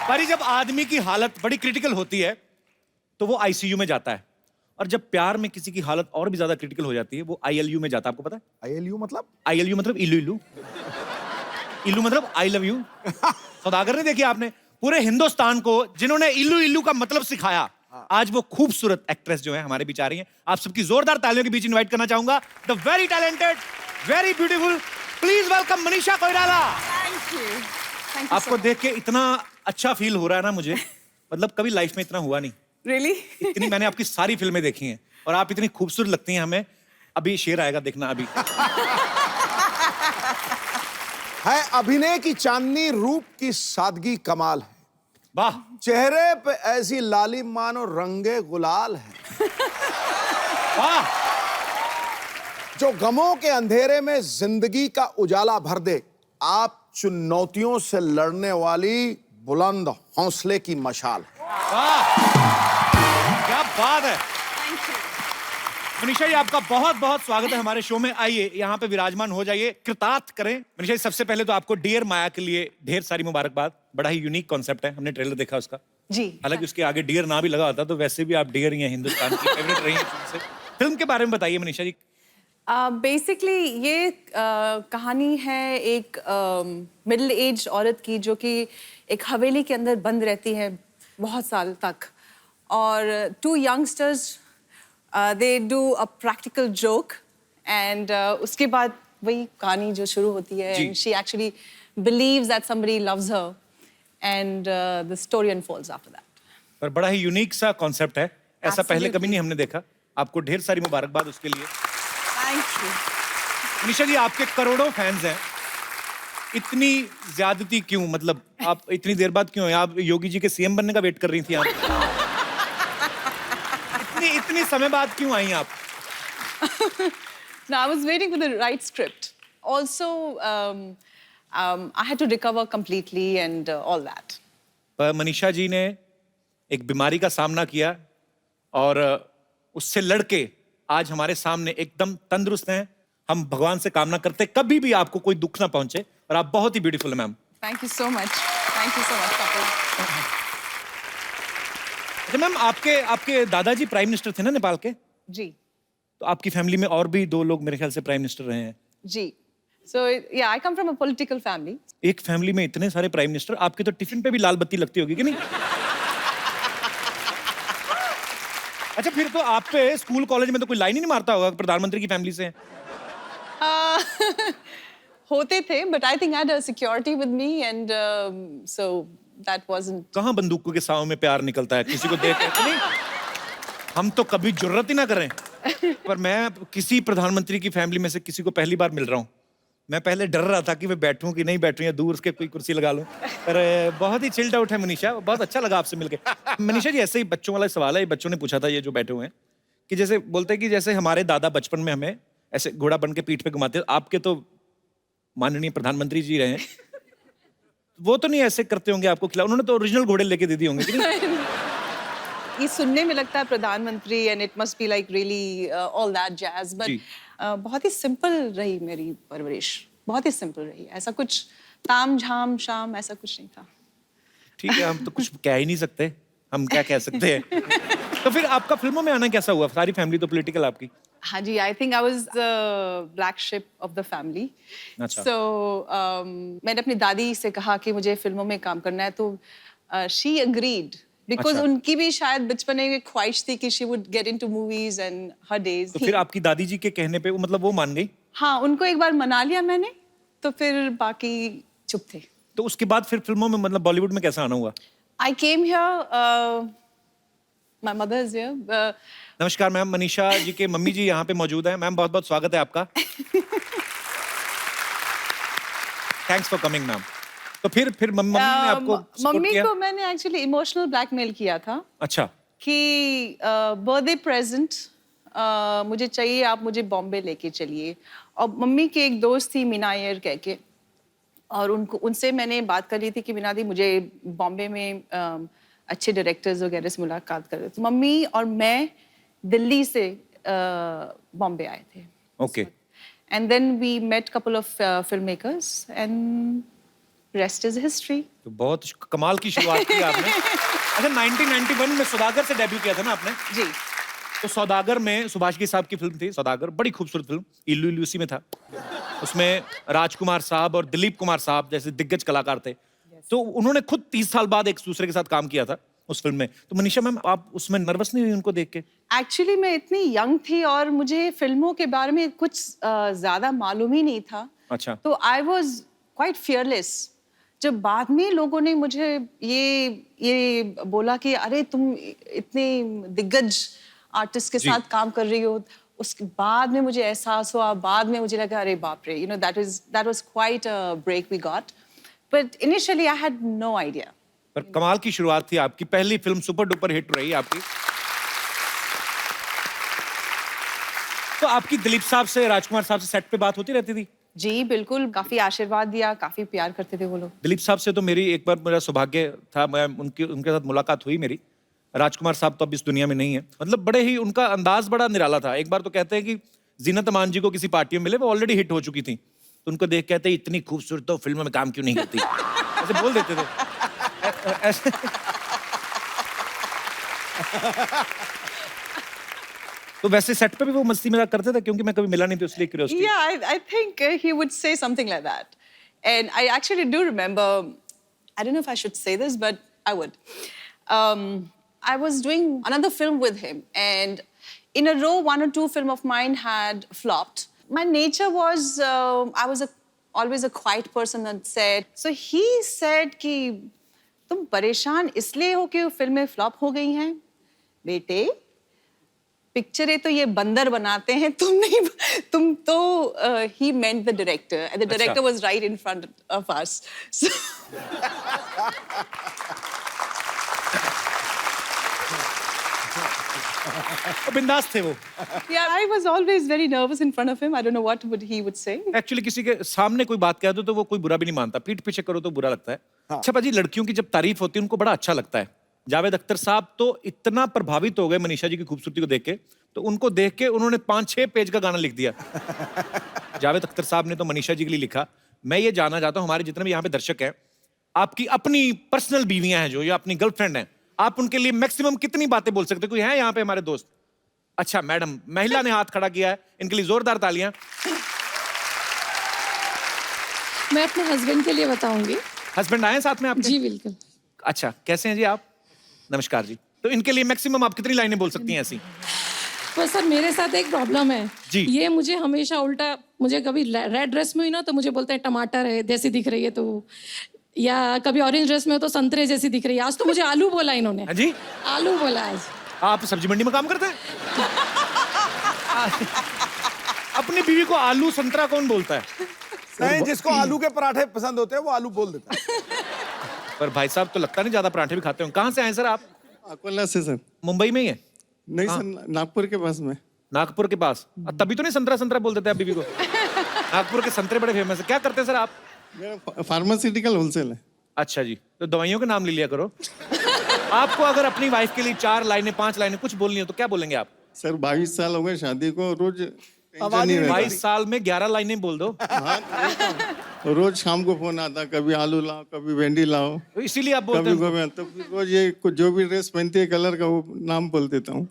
पर जब आदमी की हालत बड़ी क्रिटिकल होती है तो वो आईसीयू में जाता है, और जब प्यार में किसी की हालत और भी ज्यादा क्रिटिकल हो जाती है वो आईएलयू में जाता है। आपको पता है आईएलयू मतलब? आईएलयू मतलब इलू इलू, इलू मतलब आई लव यू। सौदागर ने देखी आपने, पूरे हिंदुस्तान को जिन्होंने इल्लू इल्लू का मतलब सिखाया, आज वो खूबसूरत एक्ट्रेस जो है हमारे बीच आ रही हैं। आप सबकी जोरदार तालियों के बीच इनवाइट करना चाहूंगा the very talented, very beautiful, please welcome Manisha Koirala. Thank you आपको देख के इतना अच्छा फील हो रहा है ना मुझे, मतलब कभी लाइफ में इतना हुआ नहीं। रियली। इतनी मैंने आपकी सारी फिल्में देखी हैं और आप इतनी खूबसूरत लगती हैं हमें। अभी शेर आएगा, देखना अभी। है अभिनय की चांदनी, रूप की सादगी कमाल है, वाह। चेहरे पे ऐसी लालिम मानो रंगे गुलाल है, वाह। जो गमों के अंधेरे में जिंदगी का उजाला भर दे। आप चुनौतियों से लड़ने वाली बुलंद हौसले की मशाल है। वाह, क्या बात है। मनीषा जी आपका बहुत बहुत स्वागत है हमारे शो में। आइए यहाँ पे विराजमान हो जाइए, कृतार्थ करें। मनीषा जी सबसे पहले तो आपको डियर माया के लिए ढेर सारी मुबारकबाद। बड़ा ही यूनिक कॉन्सेप्ट है, हमने ट्रेलर देखा उसका जी। हालांकि उसके आगे डियर ना भी लगा होता तो वैसे भी आप डियर ही हैं, हिंदुस्तान की फेवरेट रही हैं शुरू से। फिल्म के बारे में बताइए मनीषा जी। बेसिकली ये कहानी है एक मिडिल एज औरत की जो कि एक हवेली के अंदर बंद रहती है बहुत साल तक, और two youngsters they do a practical joke and उसके बाद वही कहानी जो शुरू होती है, जी। And she actually believes that somebody loves her and the story unfolds after that. पर बड़ा ही यूनिक सा कॉन्सेप्ट है, ऐसा पहले Absolutely. कभी नहीं हमने देखा। आपको ढेर सारी मुबारकबाद उसके लिए। Thank you. मनीषा जी आपके करोड़ों फैंस हैं, इतनी ज्यादती क्यों? मतलब आप इतनी देर बाद क्यों? आप योगी जी के सीएम बनने का वेट कर रही थी आप? इतनी समय बाद क्यों आई आप? No, I was waiting for the right script. Also, I had to recover completely and all that. पर मनीषा जी ने एक बीमारी का सामना किया और उससे लड़के आज हमारे सामने एकदम तंदुरुस्त हैं। हम भगवान से कामना करते हैं कभी भी आपको कोई दुख ना पहुंचे, और आप बहुत ही ब्यूटीफुल हैं ma'am. Thank you so much. Thank you so much, couple. अच्छा मैम, आपके दादाजी प्राइम मिनिस्टर थे ना नेपाल के? जी, तो आपकी फैमिली में और भी 2 लोग मेरे ख्याल से प्राइम मिनिस्टर रहे हैं। जी. So yeah, I come from a political family. एक फैमिली में इतने सारे प्राइम मिनिस्टर, आपके तो टिफिन पे भी लाल बत्ती लगती होगी कि नहीं? अच्छा, फिर तो आप पे स्कूल कॉलेज में तो कोई लाइन ही नहीं मारता होगा प्रधानमंत्री की फैमिली से? होते थे, but I think I had a security with me and so that wasn't. कहाँ बंदूकों के साव में प्यार निकलता है किसी को देख के? नहीं, हम तो कभी जुर्रत ही ना करें। पर मैं किसी प्रधानमंत्री की फैमिली में से किसी को पहली बार मिल रहा हूँ। मैं पहले डर रहा था कि मैं बैठूं कि नहीं बैठूं या दूर उसके कोई कुर्सी लगा लूं, पर बहुत ही चिल्ड आउट है मनीषा, बहुत अच्छा लगा आपसे मिलके। मनीषा जी ऐसे ही बच्चों वाला सवाल है, बच्चों ने पूछा था ये जो बैठे हुए हैं, कि जैसे बोलते हैं कि जैसे हमारे दादा बचपन में हमें ऐसे घोड़ा बन के पीठ पे घुमाते, आपके तो माननीय प्रधानमंत्री जी रहे हैं, वो तो नहीं ऐसे करते होंगे आपको खिला? उन्होंने तो ओरिजिनल घोड़े लेके दे दिए होंगे कि नहीं? ये सुनने में लगता है प्रधानमंत्री and it must be like really all that jazz, but जी। बहुत ही सिंपल रही मेरी परवरिश, बहुत ही सिंपल रही। ऐसा कुछ ताम झाम शाम ऐसा कुछ नहीं था। ठीक है, हम तो कुछ कह ही नहीं सकते, हम क्या कह सकते हैं। तो फिर आपका फिल्मों में आना कैसा हुआ? सारी फैमिली तो पॉलिटिकल आपकी। हाँ जी, I think I was the black sheep of the family. अच्छा। सो मैंने अपनी दादी से कहा कि मुझे फिल्मों में काम करना है, तो शी अग्रीड बिकॉज अच्छा। उनकी भी शायद बचपन में एक ख्वाहिश थी कि she would get into movies and her days. तो फिर आपकी दादी जी के कहने पे मतलब वो मान गई? हाँ, उनको एक बार मना लिया मैंने, तो फिर बाकी चुप थे। तो उसके बाद फिर फिल्मों में मतलब बॉलीवुड में कैसा आना हुआ? I came here. My mother is here. नमस्कार मैम, मनीषा जी के मम्मी जी यहाँ पे मौजूद हैं। मैम बहुत बहुत स्वागत है आपका। Thanks for coming ma'am. तो फिर मम्मी ने आपको support मम्मी किया? को मैंने एक्चुअली इमोशनल ब्लैकमेल किया था अच्छा। कि बर्थडे प्रेजेंट मुझे चाहिए, आप मुझे बॉम्बे लेके चलिए। और मम्मी की एक दोस्त थी मीना अय्यर कह के, और उनसे मैंने बात कर ली थी कि मीना दी मुझे बॉम्बे में अच्छे डायरेक्टर्स वगैरह से मुलाकात कर रहे। तो मम्मी और मैं दिल्ली से बॉम्बे आए थे। Okay. And then we met couple of film makers and rest is history. तो बहुत कमाल की शुरुआत की आपने। अच्छा, 1991 में सौदागर से डेब्यू किया था ना आपने? जी। तो सौदागर में सुभाष घई साहब की फिल्म थी सौदागर, बड़ी खूबसूरत फिल्म, इल्लू इल्लू उसी में था। उसमें राजकुमार साहब और दिलीप कुमार साहब जैसे दिग्गज कलाकार थे। तो उन्होंने खुद 30 साल बाद एक दूसरे के साथ काम किया था उस फिल्म में। तो मनीषा मैम, आप उसमें नर्वस नहीं हुई उनको देख के? एक्चुअली मैं इतनी यंग थी और मुझे फिल्मों के बारे में कुछ ज्यादा मालूम ही नहीं था। अच्छा। तो आई वॉज क्वाइट फियरलेस। जब बाद में लोगों ने मुझे ये बोला कि अरे तुम इतने दिग्गज आर्टिस्ट के साथ काम कर रही हो, उसके बाद में मुझे एहसास हुआ, बाद में मुझे लगा अरे बाप रे, that was quite a break we got, but initially I had no idea. पर कमाल की शुरुआत थी आपकी, पहली फिल्म सुपर डुपर हिट रही आपकी। तो आपकी दिलीप साहब से, राजकुमार साहब से सेट पे बात होती रहती थी? जी बिल्कुल, काफी आशीर्वाद दिया, काफी प्यार करते थे वो लोग। दिलीप साहब से तो मेरी एक बार मेरा सौभाग्य था, मैं उनके साथ मुलाकात हुई मेरी। राजकुमार साहब तो अब इस दुनिया में नहीं है। मतलब बड़े ही उनका अंदाज बड़ा निराला था। एक बार तो कहते हैं कि जीनत अमान जी को किसी पार्टी में मिले, वो ऑलरेडी हिट हो चुकी थी, तो उनको देख कहते इतनी खूबसूरत तो फिल्म में काम क्यों नहीं करती, ऐसे बोल देते थे। ऐसे तो वैसे सेट पे भी वो मस्ती मजाक करते थे? क्योंकि मैं कभी मिला नहीं तो इसलिए curiosity. Yeah, I think he would say something like that. And I actually do remember, I don't know if I should say this, but I would. I was doing another film with him, and in a row, 1 or 2 films of mine had flopped. My nature was, I was always a quiet person on set. So he said कि तुम परेशान इसलिए हो कि फिल्में फ्लॉप हो गई हैं? बेटे, पिक्चरें तो ये बंदर बनाते हैं, तुम नहीं, तुम तो he meant the director, and the director was right in front of us. So बिंदास थे वो। yeah, I was always very nervous in front of him. I don't know what he would say. Actually किसी के सामने कोई बात कह दो तो वो कोई बुरा भी नहीं मानता, पीठ पीछे करो तो बुरा लगता है। अच्छा बाजी, लड़कियों की जब तारीफ होती है उनको बड़ा अच्छा लगता है। जावेद अख्तर साहब तो इतना प्रभावित हो गए मनीषा जी की खूबसूरती को देख के, तो उनको देख के उन्होंने 5-6 पेज का गाना लिख दिया। जावेद अख्तर साहब ने तो मनीषा जी के लिए लिखा। मैं ये जानना चाहता हूँ, हमारे जितने भी यहाँ पे दर्शक हैं, आपकी अपनी पर्सनल बीवियां हैं जो, या अपनी गर्लफ्रेंड हैं, आप उनके लिए मैक्सिमम कितनी बातें बोल सकते? कोई है यहाँ पे हमारे दोस्त? अच्छा मैडम, महिला ने हाथ खड़ा किया है, इनके लिए जोरदार तालियां। मैं अपने हस्बैंड के लिए बताऊंगी। हस्बैंड आए साथ में आपके? जी बिल्कुल। अच्छा, कैसे हैं जी आप? नमस्कार जी। तो इनके लिए मैक्सिमम आप कितनी लाइनें बोल सकती हैं ऐसी? तो सर मेरे साथ एक प्रॉब्लम है जी। ये मुझे हमेशा उल्टा, मुझे कभी रेड ड्रेस में हुई ना तो मुझे बोलते हैं टमाटर है जैसी दिख रही है, तो या कभी ऑरेंज ड्रेस में हो तो संतरे जैसी दिख रही है। आज तो मुझे आलू बोला इन्होंने। हाँ जी, आलू बोला आज। आप सब्जी मंडी में काम करते हैं? अपनी बीवी को आलू संतरा कौन बोलता है? नहीं, जिसको आलू के पराठे पसंद होते हैं वो आलू बोल देता है। पर भाई साहब तो लगता नहीं ज्यादा पराठे भी खाते हो। कहाँ से आए सर आप? अकोला से सर। मुंबई में ही है? नहीं सर, नागपुर के पास में। नागपुर के पास? तभी तो नहीं संतरा संतरा बोल देते आप बीवी को। नागपुर के संतरे बड़े फेमस है। क्या करते हैं सर आप? मेरा फार्मास्यूटिकल होलसेल है। अच्छा जी, तो दवाइयों के नाम ले लिया करो। आपको अगर अपनी वाइफ के लिए 4 लाइनें 5 लाइनें कुछ बोलनी हो तो क्या बोलेंगे आप? सर 22 साल हो गए शादी को, रोज टेंशन नहीं रहता। 22 साल में 11 लाइनें बोल दो। तो रोज शाम को फोन आता, कभी आलू लाओ, कभी भिंडी लाओ, तो इसीलिए आप बोलते कभी हैं। गोभी। तो फिर रोज ये जो भी ड्रेस पहनती है कलर का वो नाम बोल देता हूँ।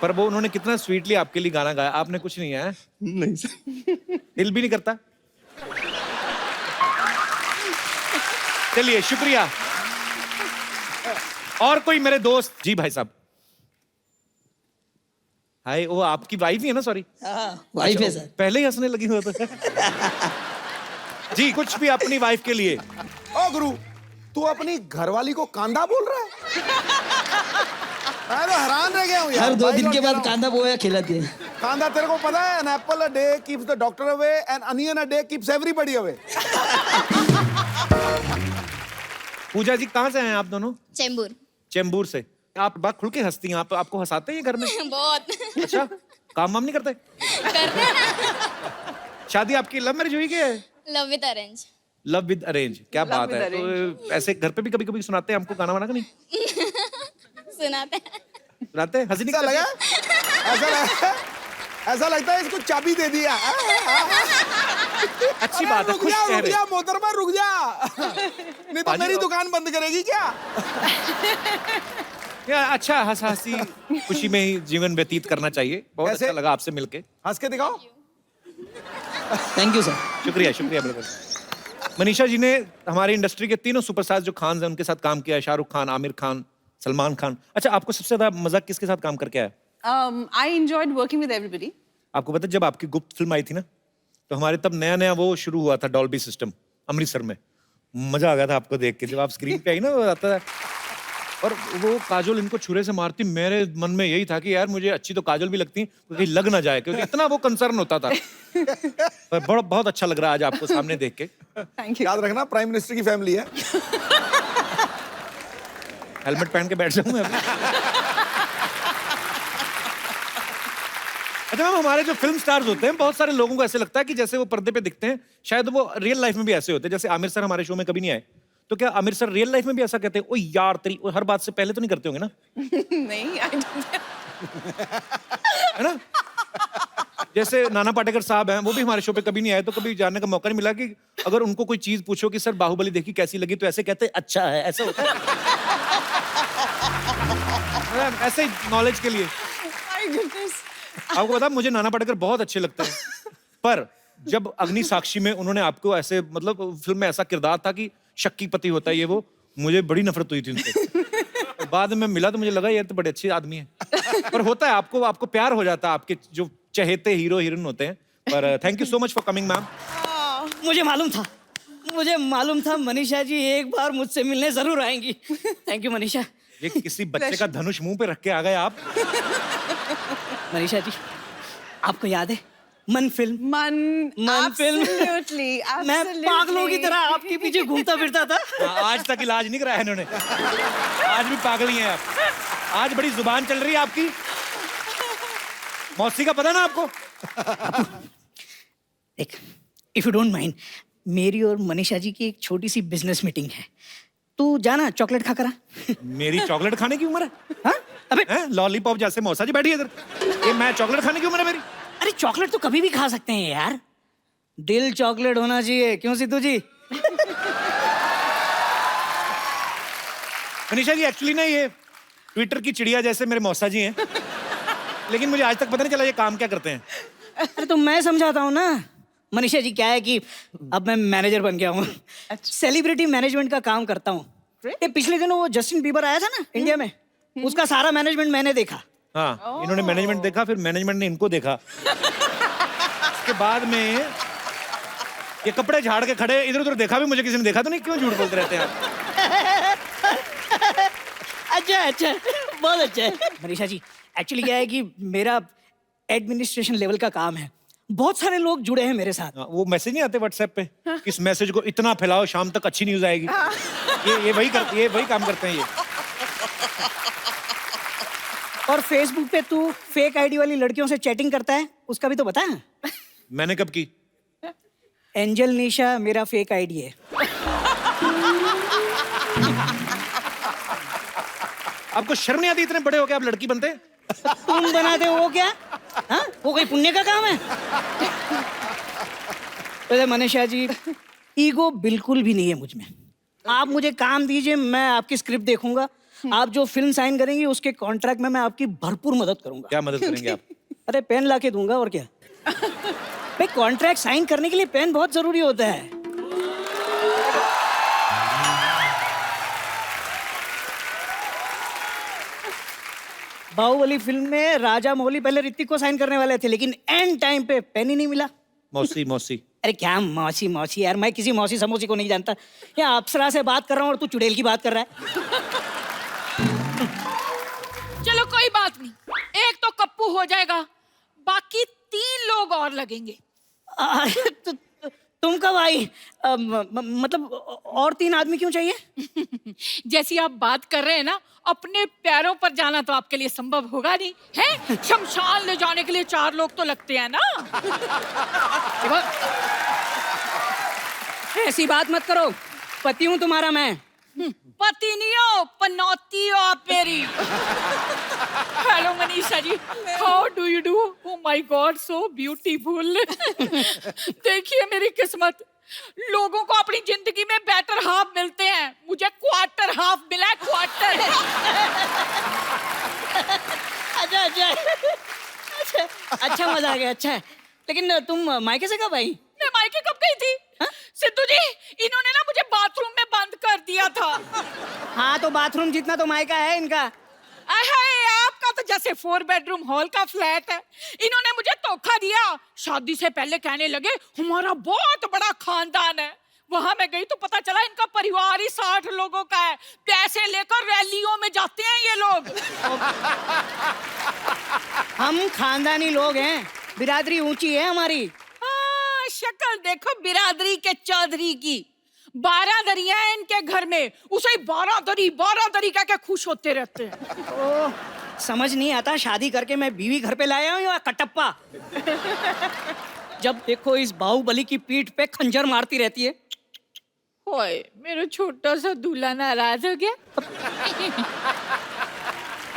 पर वो उन्होंने कितना स्वीटली आपके लिए गाना गाया, आपने कुछ नहीं है? नहीं सर। दिल भी नहीं करता? चलिए शुक्रिया। और कोई मेरे दोस्त? जी भाई साहब। हाय, वो आपकी वाइफ ही है ना? सॉरी, वाइफ है सर। पहले ही हंसने लगी हो तो। जी, कुछ भी अपनी वाइफ के लिए। ओ ओ गुरु, तू अपनी घरवाली को कांदा बोल रहा है? मैं तो हैरान रह गया हूँ यार। हर 2 दिन भाई के कह रहा बाद हूँ। कांदा पोहा खिलाती है। कांदा तेरे को पता है, an apple a day keeps the doctor away, an onion a day keeps everybody away. Puja ji कहाँ से हैं आप दोनों? चेंबूर। चेंबूर से। आप बात खुल के हंसती हैं, आप आपको हंसाते हैं ये घर में? बहुत। अच्छा, काम वाम नहीं करते? करते हैं ना। शादी आपकी लव मैरिज हुई क्या? Love with arrange. Love with arrange, क्या Love बात with है। तो ऐसे घर पे भी कभी कभी सुनाते हैं हमको गाना वाना का नहीं? सुनाते हैं। सुनाते हैं? हंसी नहीं ऐसा लगा, करते? ऐसा लगता है इसको चाबी दे दिया। अच्छी बात है, खुश रुक चेहरे। जा मोहतरमा, रुक जा, नहीं तो पाजी मेरी और- दुकान बंद करेगी क्या? यार अच्छा, हंस हंसी खुशी में ही जीवन व्यतीत करना चाहिए। बहुत कैसे? अच्छा लगा आपसे मिलके। हंस के दिखाओ। Thank you sir. शुक्रिया शुक्रिया बिल्कुल। मनीषा जी ने हमारी इंडस्ट्री के तीनों सुपरस्टार्स जो खान हैं उनके साथ काम किया है, शाहरुख खान, आमिर खान, सलमान खान। अच्छा, आपको सबसे ज्यादा मजा किसके साथ काम करके आया? I enjoyed working with everybody. आपको पता है जब आपकी गुप्त फिल्म आई थी ना, तो हमारे तब नया नया वो शुरू हुआ था डॉल्बी सिस्टम अमृतसर में। मजा आ गया था आपको देख के, जब आप स्क्रीन पे आई ना, वो आता है और वो काजोल इनको छुरे से मारती, मेरे मन में यही था कि यार मुझे अच्छी तो काजोल भी लगती, कहीं लग ना जाए, क्योंकि इतना वो कंसर्न होता था। पर बहुत अच्छा लग रहा है आज आपको सामने देख के। Thank you. याद रखना, प्राइम मिनिस्टर की फैमिली है। हेलमेट पहन के बैठ जाऊं मैं अभी। अच्छा मैम, हमारे जो फिल्म स्टार्स होते हैं, बहुत सारे लोगों को ऐसे लगता है कि जैसे वो पर्दे पे दिखते हैं, शायद वो रियल लाइफ में भी ऐसे होते हैं। जैसे आमिर सर हमारे शो में कभी नहीं आए, तो क्या आमिर सर रियल लाइफ में भी ऐसा कहते हैं? ओ यार तेरी, हर बात से पहले तो नहीं करते होंगे ना? नहीं, I don't. है ना? जैसे नाना पाटेकर साहब हैं, वो भी हमारे शो पे कभी नहीं आए, तो कभी जानने का मौका नहीं मिला कि अगर उनको कोई चीज पूछो कि सर बाहुबली देखी कैसी लगी, तो ऐसे कहते हैं अच्छा है, ऐसा होता है। ऐसे ही नॉलेज के लिए। My goodness. आपको पता, मुझे नाना पाटेकर बहुत अच्छे लगते हैं, पर जब अग्नि साक्षी में उन्होंने आपको ऐसे, मतलब फिल्म में ऐसा किरदार था कि शक्की पति होता है ये वो, मुझे बड़ी नफरत हुई थी उनसे। और बाद में मिला तो मुझे लगा यार तो बड़े अच्छे आदमी हैं। पर होता है, आपको प्यार हो जाता है आपके जो चहेते हीरो हीरोइन होते हैं। पर thank you so much for coming ma'am. मुझे मालूम था मनीषा जी एक बार मुझसे मिलने जरूर आएंगी। Thank you Manisha. ये किसी बच्चे का धनुष मुंह पे रख के आ गए आप। मनीषा जी, आपको याद है मन फिल्म? Man, film. absolutely, मैं पागलों की absolutely. तरह आपके पीछे घूमता फिरता था। आज तक इलाज नहीं कराया इन्होंने। आज भी पागल ही हैं आप। आज बड़ी जुबान चल रही है आपकी। मौसी का पता ना आपको? देख, इफ यू डोंट माइंड, मेरी और मनीषा जी की एक छोटी सी बिजनेस मीटिंग है, तू जाना चॉकलेट खा करा। मेरी चॉकलेट खाने की उम्र है? हाँ? अबे लॉलीपॉप जैसे मौसा जी बैठी है इधर, ये मैं चॉकलेट खाने की उम्र है मेरी? अरे चॉकलेट तो कभी भी खा सकते हैं यार, दिल चॉकलेट होना चाहिए, क्यों सिद्धू जी? मनीषा जी एक्चुअली ना ये ट्विटर की चिड़िया जैसे मेरे मौसा जी हैं, लेकिन मुझे आज तक पता नहीं चला ये काम क्या करते हैं। अरे तो मैं समझाता हूँ ना मनीषा जी, क्या है कि अब मैं मैनेजर बन गया हूँ, सेलिब्रिटी मैनेजमेंट का काम करता हूँ। ये पिछले दिनों वो जस्टिन बीबर आया था ना इंडिया में, उसका सारा मैनेजमेंट मैंने देखा। हाँ, इन्होंने मैनेजमेंट देखा, फिर मैनेजमेंट ने इनको देखा। उसके बाद में ये कपड़े झाड़ के खड़े, इधर उधर देखा भी मुझे किसी ने देखा तो नहीं, क्यों झूठ बोलते रहते हैं आप? अच्छा, बहुत अच्छा है। मनीषा जी, एक्चुअली क्या है कि मेरा एडमिनिस्ट्रेशन लेवल का काम है, बहुत सारे लोग जुड़े हैं मेरे साथ। वो मैसेज नहीं आते व्हाट्सएप पे, इस मैसेज को इतना फैलाओ शाम तक अच्छी न्यूज आएगी। ये वही काम करते हैं ये। और फेसबुक पे तू फेक आईडी वाली लड़कियों से चैटिंग करता है, उसका भी तो बता। मैंने कब की? एंजल निशा मेरा फेक आईडी है। आपको शर्म नहीं आती? इतने बड़े हो के आप लड़की बनते? तुम बनाते हो वो क्या? हाँ? वो कोई पुण्य का काम है? अरे मनीषा जी, ईगो बिल्कुल भी नहीं है मुझ में। आप मुझे काम दीजिए, मैं आपकी स्क्रिप्ट देखूंगा, आप जो फिल्म साइन करेंगी उसके कॉन्ट्रैक्ट में मैं आपकी भरपूर मदद करूंगा। क्या मदद करेंगे आप? अरे पेन ला के दूंगा, और क्या। भाई कॉन्ट्रैक्ट साइन करने के लिए पेन बहुत जरूरी होता है। बाहुबली फिल्म में राजा मौली पहले ऋतिक को साइन करने वाले थे, लेकिन एंड टाइम पे पेन ही नहीं मिला। मौसी अरे क्या मौसी मौसी यार, मैं किसी मौसी समोसी को नहीं जानता। या अप्सरा से बात कर रहा हूँ और तू चुड़ैल की बात कर रहा है। चलो कोई बात नहीं, एक तो कप्पू हो जाएगा, बाकी 3 लोग और लगेंगे। तुम कब आई? मतलब और 3 आदमी क्यों चाहिए? जैसी आप बात कर रहे हैं ना, अपने पैरों पर जाना तो आपके लिए संभव होगा नहीं है। शमशान ले जाने के लिए 4 लोग तो लगते हैं ना। ऐसी बात मत करो, पति हूँ तुम्हारा मैं। पति नहीं हो, पनौती हो आप मेरी। Hello Manisha ji, how do you do? Oh my god, so beautiful. देखिए मेरी किस्मत, लोगों को अपनी जिंदगी में बेटर हाफ मिलते हैं, मुझे क्वार्टर हाफ मिला है, क्वार्टर। अच्छा मजा आ गया। अच्छा है, लेकिन तुम मायके से कब आई? मैं मायके कब गई थी? सिद्धू जी, इन्होंने ना मुझे बाथरूम में बंद कर दिया था। हाँ तो बाथरूम जितना तो मायका है इनका। आपका तो जैसे 4 बेडरूम हॉल का फ्लैट है। इन्होंने मुझे धोखा दिया। शादी से पहले कहने लगे हमारा बहुत बड़ा खानदान है। वहां मैं गई तो पता चला इनका परिवार ही 60 लोगों का है। पैसे लेकर रैलियों में जाते हैं ये लोग। हम खानदानी लोग हैं, बिरादरी ऊंची है हमारी। शक्ल देखो बिरादरी के चौधरी की। 12 दरिया है इनके घर में, उसे 12 दरी कह के खुश होते रहते हैं। ओह, समझ नहीं आता शादी करके मैं बीवी घर पे लाया हूँ या कटप्पा। जब देखो इस बाहुबली की पीठ पे खंजर मारती रहती है। ओए, मेरा छोटा सा दूल्हा नाराज हो गया।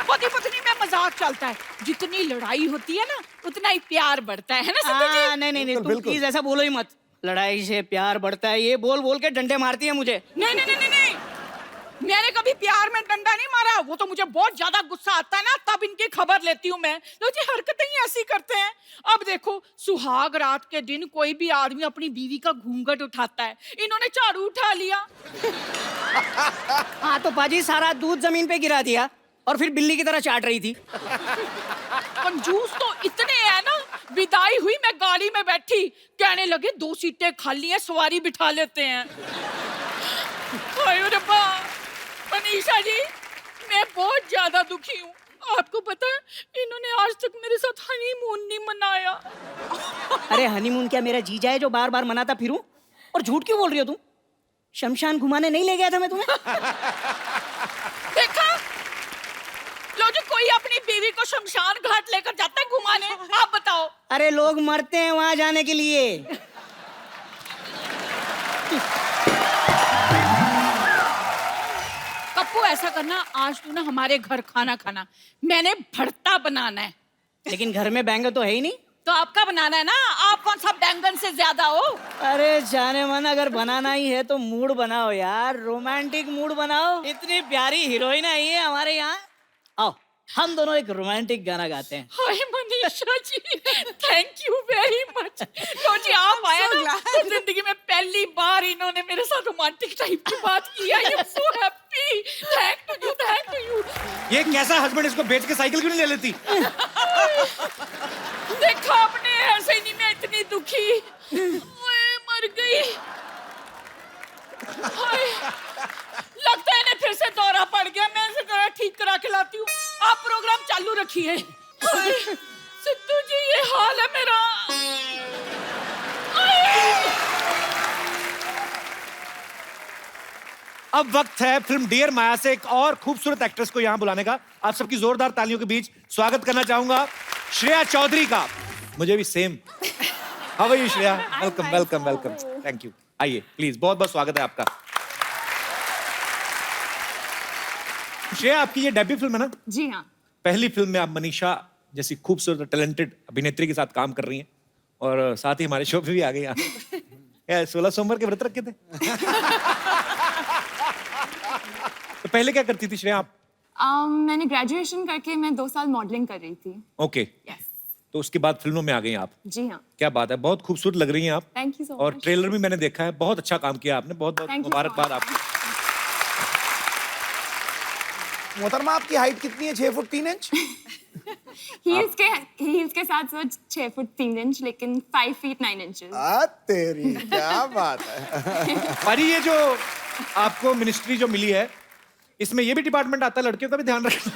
पति पत्नी में मजाक चलता है, जितनी लड़ाई होती है ना उतना ही प्यार बढ़ता है ना सिद्धू जी? नहीं, तुम प्लीज ऐसा बोलो ही मत। लड़ाई से प्यार बढ़ता है, ये बोल बोल के डंडे मारती है मुझे। नहीं, मैंने कभी प्यार में डंडा नहीं मारा। वो तो मुझे बहुत ज्यादा गुस्सा आता है ना, तब इनकी खबर लेती हूँ मैं। लो जी, हरकतें ही ऐसी करते हैं। अब देखो, सुहाग रात के दिन कोई भी आदमी अपनी बीवी का घूंघट उठाता है, इन्होंने झाड़ू उठा लिया। हाँ तो पाजी सारा दूध जमीन पे गिरा दिया और फिर बिल्ली की तरह चाट रही थी। कंजूस तो इतने हैं ना, विदाई हुई मैं गाड़ी में बैठी, कहने लगे 2 सीटें खाली हैं, सवारी बिठा लेते हैं। हाय रब्बा, मनीषा जी, मैं बहुत ज्यादा दुखी हूँ। आपको पता है, इन्होंने आज तक मेरे साथ हनीमून नहीं मनाया। अरे हनीमून क्या मेरा जीजा है जो बार बार मनाता फिरूं? और झूठ क्यों बोल रही हो तुम? शमशान घुमाने नहीं ले गया था मैं तुम्हें? देखा, लो जी, कोई अपनी बीवी को शमशान घाट लेकर जाता है घुमाने? आप बताओ। अरे लोग मरते हैं वहां जाने के लिए। कप्पू, ऐसा करना, आज तू ना हमारे घर खाना खाना, मैंने भरता बनाना है। लेकिन घर में बैंगन तो है ही नहीं। तो आपका बनाना है ना, आप कौन सा बैंगन से ज्यादा हो? अरे जाने मन, अगर बनाना ही है तो मूड बनाओ यार, रोमांटिक मूड बनाओ। इतनी प्यारी हीरोइन आई है हमारे यहाँ। आओ हम दोनों एक रोमांटिक गाना गाते हैं। हाय Manisha ji, thank you very much. लो जी, आप आए ना, तो जिंदगी में पहली बार इन्होंने मेरे साथ रोमांटिक टाइप की बात की है। I am so happy. Thank to you. ये कैसा हस्बैंड, इसको बेच के साइकिल क्यों नहीं ले लेती? देखा आपने, ऐसे नहीं मैं इतनी दुखी। ओए, मर गई। हाय, लगता है इन्हें फिर से दौरा पड़ गया। मैं इसे जरा ठीक करा के लाती हूँ, आप प्रोग्राम चालू रखिए। सिद्धू जी, ये हाल है मेरा। अब वक्त है फिल्म डियर माया से एक और खूबसूरत एक्ट्रेस को यहाँ बुलाने का। आप सबकी जोरदार तालियों के बीच स्वागत करना चाहूंगा श्रेया चौधरी का। मुझे भी same. How are you Shreya? Welcome. Thank you. आइए प्लीज, बहुत बहुत स्वागत है आपका। श्रेया, आपकी ये डेब्यू फिल्म है ना? जी हाँ। पहली फिल्म में आप मनीषा जैसी खूबसूरत टैलेंटेड अभिनेत्री के साथ काम कर रही हैं और साथ ही हमारे शो पे भी आ गई आप। 16 सोमवार के व्रत रखे थे। तो पहले क्या करती थी श्रेया आप? मैंने ग्रेजुएशन करके मैं 2 साल मॉडलिंग कर रही थी। ओके। यस। तो उसके बाद फिल्मों में आ गई आप। जी हाँ। क्या बात है, बहुत खूबसूरत लग रही हैं आप। Thank you so much. और ट्रेलर भी मैंने देखा है, बहुत अच्छा काम किया आपने। बहुत बहुत Thank you so मुबारकबाद आपको। मोहतरमा, आपकी हाइट कितनी है? 6 फुट 3 इंच? हील्स के साथ 6 फुट 3 इंच, लेकिन 5 फीट 9 इंचेस। तेरी क्या बात है। पाजी, ये जो आपको मिनिस्ट्री जो मिली है, इसमें ये भी डिपार्टमेंट आता है लड़कियों का भी ध्यान रखना।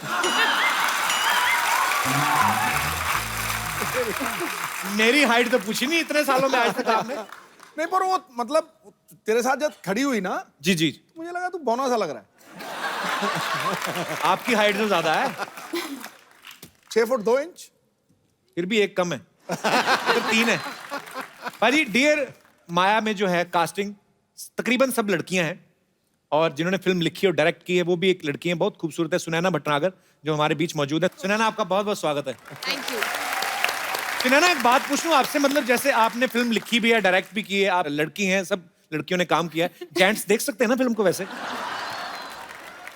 मेरी हाइट तो पूछी नहीं इतने सालों में आज तक आपने। नहीं, पर वो मतलब तेरे साथ जब खड़ी हुई ना, जी जी, मुझे लगा तू बौना सा लग रहा है। आपकी हाइट तो ज्यादा है। 6 फुट 2 इंच। फिर भी एक कम है, तो 3 है। भाजी, डियर माया में जो है कास्टिंग तकरीबन सब लड़कियां हैं, और जिन्होंने फिल्म लिखी और डायरेक्ट की है वो भी एक लड़की है, बहुत खूबसूरत है, सुनैना भटनागर, जो हमारे बीच मौजूद है। सुनैना, आपका बहुत बहुत स्वागत है। Thank you. सुनैना, एक बात पूछूं आपसे, मतलब जैसे आपने फिल्म लिखी भी है, डायरेक्ट भी की है, आप लड़की हैं, सब लड़कियों ने काम किया है, जेंट्स देख सकते हैं ना फिल्म को? वैसे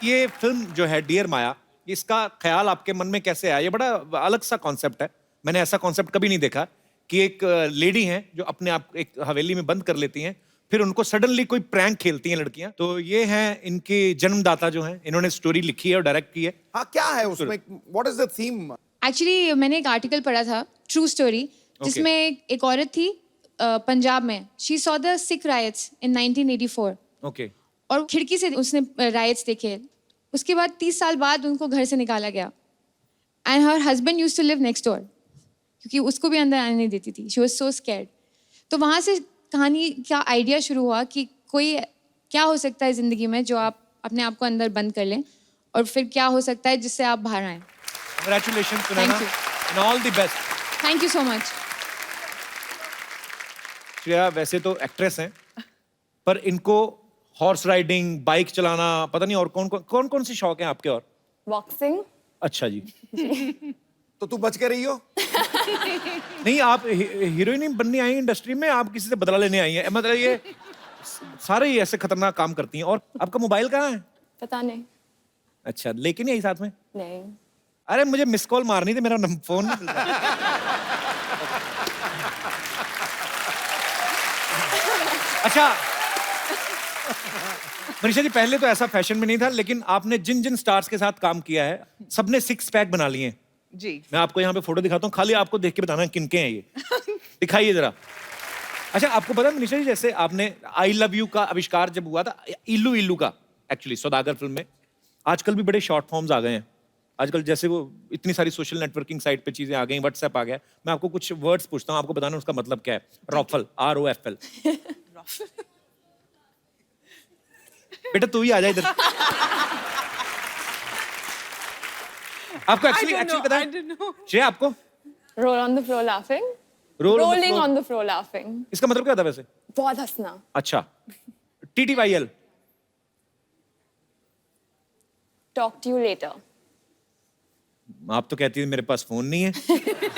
ये फिल्म जो है डियर माया, इसका ख्याल आपके मन में कैसे आया? ये बड़ा अलग सा कॉन्सेप्ट है, मैंने ऐसा कॉन्सेप्ट कभी नहीं देखा कि एक लेडी हैं जो अपने आप एक हवेली में बंद कर लेती हैं, फिर उनको सडनली कोई प्रैंक खेलती हैं लड़कियां। तो ये हैं इनके जन्मदाता जो हैं, इन्होंने स्टोरी लिखी है और डायरेक्ट की है। हाँ, क्या है उसमें? What is the theme? Actually मैंने एक आर्टिकल पढ़ा था, ट्रू स्टोरी, जिसमें एक औरत थी पंजाब में। She saw the Sikh riots in 1984। Okay. और खिड़की से उसने रायट्स देखे। उसके बाद 30 साल बाद उनको घर से निकाला गया, and her husband used to live next door, क्योंकि उसको भी अंदर आने नहीं देती थी। She was so scared. तो वहाँ से कहानी का आइडिया शुरू हुआ कि कोई क्या हो सकता है ज़िंदगी में जो आप अपने आप को अंदर बंद कर लें, और फिर क्या हो सकता है जिससे आप बाहर आएँ। Congratulations, Sunana, and all the best. Thank you so much. Shreya वैसे तो एक्ट्रेस हैं, पर इनको हॉर्स राइडिंग, बाइक चलाना, पता नहीं और कौन कौन से शौक हैं आपके? और बॉक्सिंग। अच्छा जी। तो तू बच के रही हो? नहीं, आप हीरोइन बनने आई हैं इंडस्ट्री में, आप किसी से बदला लेने आई हैं? मतलब ये सारे ही ऐसे खतरनाक काम करती हैं। और आपका मोबाइल कहाँ है? पता नहीं। अच्छा, लेके नहीं आई साथ में? नहीं। अरे मुझे मिस कॉल मारनी थी, मेरा फोन नहीं मिलता। अच्छा मनीषा जी, पहले तो ऐसा फैशन में नहीं था, लेकिन आपने जिन जिन स्टार्स के साथ काम किया है सबने 6 पैक बना लिए हैं। जी। मैं आपको यहाँ पे फोटो दिखाता हूँ, खाली आपको देख के बताना किनके हैं ये। दिखाइए जरा। अच्छा, आपको पता है मनीषा जी, जैसे आपने आई लव यू का आविष्कार जब हुआ था, इल्लू इल्लू का, एक्चुअली सौदागर फिल्म में, आजकल भी बड़े शॉर्ट फॉर्म्स आ गए हैं। आजकल जैसे वो इतनी सारी सोशल नेटवर्किंग साइट पे चीजें आ गई, व्हाट्सएप आ गया। मैं आपको कुछ वर्ड्स पूछता हूँ, आपको बताना उसका मतलब क्या है। रॉफल, ROFL। बेटा तू ही आ जा इधर। आपको एक्चुअली पता है श्रेया आपको? Roll on the floor laughing. Rolling on the floor laughing. इसका मतलब क्या होता है वैसे? बहुत हंसना। अच्छा। TTYL? Talk to you later. आप तो कहती है मेरे पास फोन नहीं है।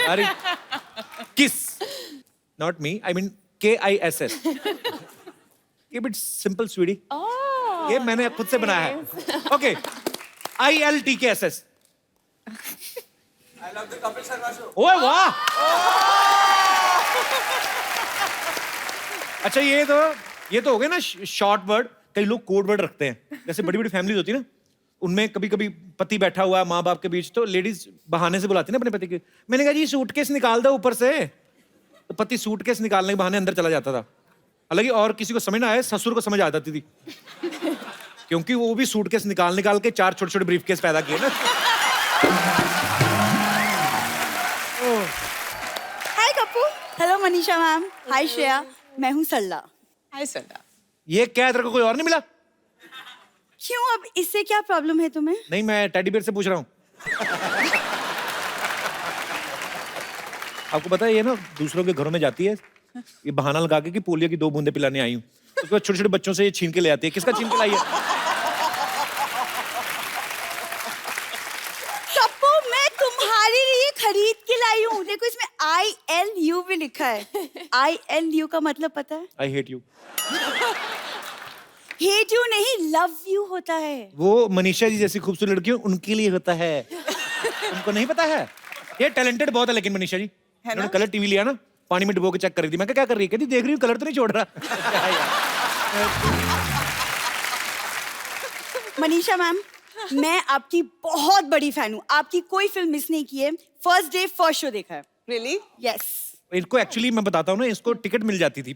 अरे किस, not me, I mean KISS। Keep it simple, sweetie. ये मैंने खुद से बनाया है। Okay, ILTKSS। I love the Kapil Sharma show. ओए वाह! अच्छा, ये तो हो गए ना शॉर्ट वर्ड। कई लोग कोड वर्ड रखते हैं, जैसे बड़ी बड़ी फैमिलीज होती है ना, उनमें कभी कभी पति बैठा हुआ है माँ बाप के बीच, तो लेडीज बहाने से बुलाती है ना अपने पति के। मैंने कहा जी सूटकेस निकाल दो ऊपर से, तो पति सूटकेस निकालने के बहाने अंदर चला जाता था। हालांकि और किसी को समझ ना आए, ससुर को समझ आ जाती थी, क्योंकि वो भी सूटकेस निकाल के 4 छोटे छोटे ब्रीफकेस पैदा किए ना। Hi Kappu. Hello Manisha ma'am. Hi Shreya, मैं हूँ सरला। हाय सरला। ये क्या तेरे को कोई और नहीं मिला? क्यों, अब इससे क्या प्रॉब्लम है तुम्हें? नहीं, मैं टेडी बेयर से पूछ रहा हूँ। आपको पता है ये ना दूसरों के घरों में जाती है, ये बहाना लगा के कि पोलियो की 2 बूंदे पिलाने आई हूँ, उसके बाद छोटे छोटे बच्चों से ये छीन के ले आती है। किसका छीन के लाई है? कप्पू, मैं तुम्हारे लिए खरीद के लाई हूँ। देखो इसमें ILU भी लिखा है। ILU का मतलब पता है? I hate you. Hate you नहीं, लव यू होता है। वो मनीषा जी जैसी खूबसूरत लड़कियों उनके लिए होता है। उनको नहीं पता है? ये टैलेंटेड बहुत है लेकिन मनीषा जी। उन्होंने कलर टीवी लिया ना, पानी में डुबो के चेक कर रही थी। मैं क्या कर रही है? कहती देख रही हूँ कलर तो नहीं छोड़ रहा। मनीषा मैम, मैं आपकी बहुत बड़ी फैन हूँ, आपकी कोई फिल्म मिस नहीं की है, फर्स्ट डे फर्स्ट शो देखा है। रियली? यस। इनको एक्चुअली मैं बताता हूँ ना, इसको टिकट मिल जाती थी।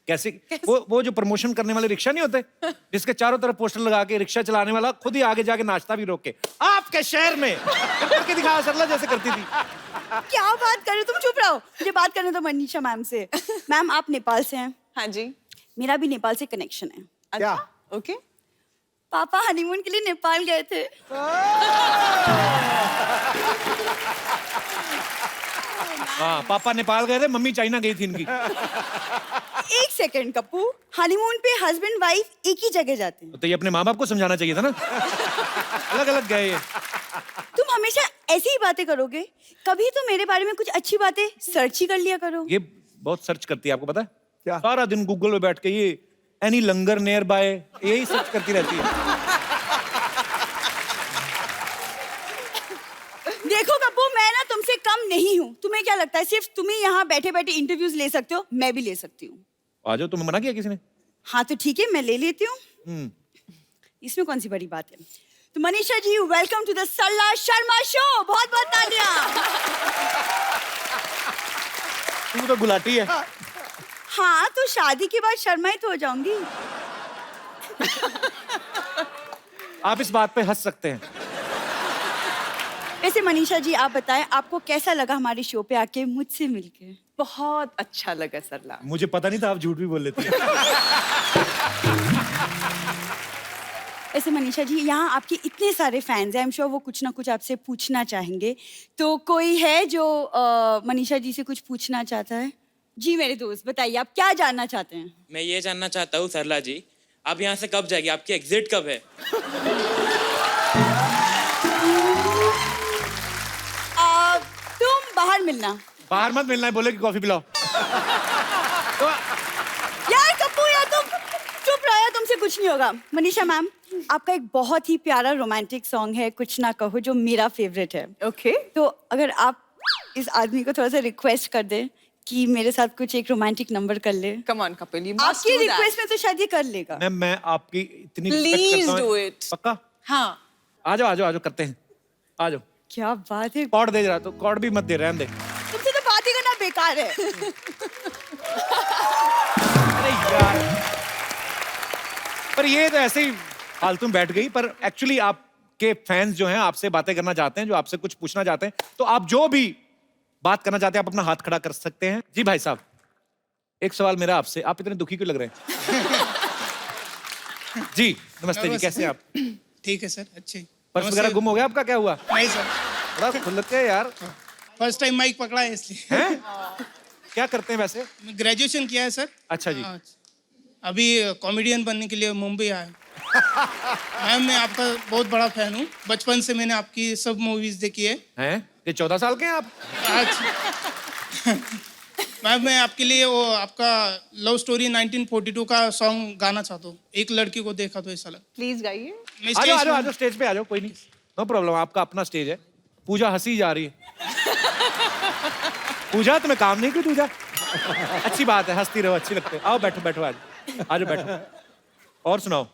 कैसे? वो जो प्रमोशन करने वाले रिक्शा नहीं होते, जिसके चारों तरफ पोस्टर लगा के रिक्शा चलाने वाला खुद ही आगे जाके नाश्ता भी रोक के आपके शहर में करके दिखा, सरला जैसे करती थी। क्या बात कर रहे हो तुम, चुप रहो, मुझे बात करने दो मनीषा मैम से। मैम आप नेपाल से हैं? हाँ जी। मेरा भी नेपाल से कनेक्शन है। क्या? ओके। पापा हनीमून के लिए नेपाल गए थे। हाँ, पापा नेपाल गए थे, मम्मी चाइना गई थी इनकी। एक सेकंड कप्पू, हनीमून पे हस्बैंड वाइफ एक ही जगह जाते हैं। तो ये अपने माँ बाप को समझाना चाहिए था ना, अलग अलग गए ये। तुम हमेशा ऐसी ही बातें करोगे, कभी तो मेरे बारे में कुछ अच्छी बातें सर्च ही कर लिया करो। ये बहुत सर्च करती है, आपको पता है? क्या? सारा दिन गूगल पे बैठ के ये एनी लंगर नियर बाय यही सर्च करती रहती है। देखो कप्पू, मैं ना तुमसे कम नहीं हूँ। तुम्हें क्या लगता है सिर्फ तुम ही यहाँ बैठे बैठे इंटरव्यूज ले सकते हो? मैं भी ले सकती हूँ। आ जाओ, तुम्हें मना किया किसी ने? हाँ तो ठीक है, मैं ले लेती हूँ। इसमें कौन सी बड़ी बात है। तो Manisha ji, welcome to the Sarla Sharma show. बहुत बहुत तालियां। तू तो गुलाटी है। हाँ तो शादी के बाद शर्मा ही तो हो जाऊंगी। आप इस बात पे हंस सकते हैं। वैसे मनीषा जी आप बताएं, आपको कैसा लगा हमारे शो पे आके मुझसे मिलके? बहुत अच्छा लगा सरला। मुझे पता नहीं था आप झूठ भी बोल लेती हैं। वैसे मनीषा जी, यहाँ आपके इतने सारे फैंस हैं, आई एम श्योर वो कुछ ना कुछ आपसे पूछना चाहेंगे। तो कोई है जो मनीषा जी से कुछ पूछना चाहता है? जी मेरे दोस्त, बताइए आप क्या जानना चाहते हैं? मैं ये जानना चाहता हूँ सरला जी, आप यहाँ से कब जाएगी? आपकी एग्जिट कब है? तुम बाहर मिलना। बाहर मत मिलना है, बोले कि कॉफी पिलाओ। यार कप्पू, यार तुम चुप रहो, तुमसे कुछ नहीं होगा। मनीषा मैम, आपका एक बहुत ही प्यारा रोमांटिक सॉन्ग है कुछ ना कहो, जो मेरा फेवरेट है। ओके। तो अगर आप इस आदमी को थोड़ा सा रिक्वेस्ट कर दे कि मेरे साथ कुछ एक रोमांटिक नंबर कर ले। Come on Kapil, you must आपकी डू दैट। रिक्वेस्ट में तो शायद ये कर लेगा। मैं आपकी इतनी respect प्लीज करता हूं। Do it. पक्का? हाँ। आ जाओ आ जाओ आ जाओ, करते हैं, आ जाओ। क्या बात है। कॉर्ड दे रहा तो कॉर्ड भी मत दे, रहने दे। तुमसे तो बात ही करना बेकार है। अरे यार, पर ये तो ऐसे ही फालतू में बैठ गई। पर एक्चुअली आपके फैंस जो हैं आपसे बातें करना चाहते हैं, जो आपसे कुछ पूछना चाहते हैं, तो आप जो भी बात करना चाहते हैं आप अपना हाथ खड़ा कर सकते हैं। जी भाई साहब, एक सवाल मेरा आपसे, आप इतने दुखी क्यों लग रहे हैं? जी नमस्ते जी, कैसे हैं आप? ठीक है सर, अच्छे। पर्स वगैरह गुम हो गया आपका, क्या हुआ? नहीं सर, बड़ा खुल के यार। फर्स्ट टाइम माइक पकड़ा है इसलिए। हैं? क्या करते हैं वैसे? ग्रेजुएशन किया है सर। अच्छा जी। अभी कॉमेडियन बनने के लिए मुंबई आया। मैम मैं आपका बहुत बड़ा फैन हूँ, बचपन से मैंने आपकी सब मूवीज देखी है। हैं? ये 14 साल के हैं आप? आज मैम मैं आपके लिए वो आपका लव स्टोरी 1942 का सॉन्ग गाना चाहता हूँ। एक लड़की को देखा तो ऐसा लगा। प्लीज गाइए। आ जाओ आ जाओ स्टेज पे आ जाओ, कोई नहीं, नो प्रॉब्लम, आपका अपना स्टेज है। पूजा हंसी जा रही है। पूजा तुम्हें काम नहीं की? पूजा अच्छी बात है, हंसती रहो, अच्छी लगती है। आओ बैठो बैठो, आ जाओ बैठो। और सुनाओ।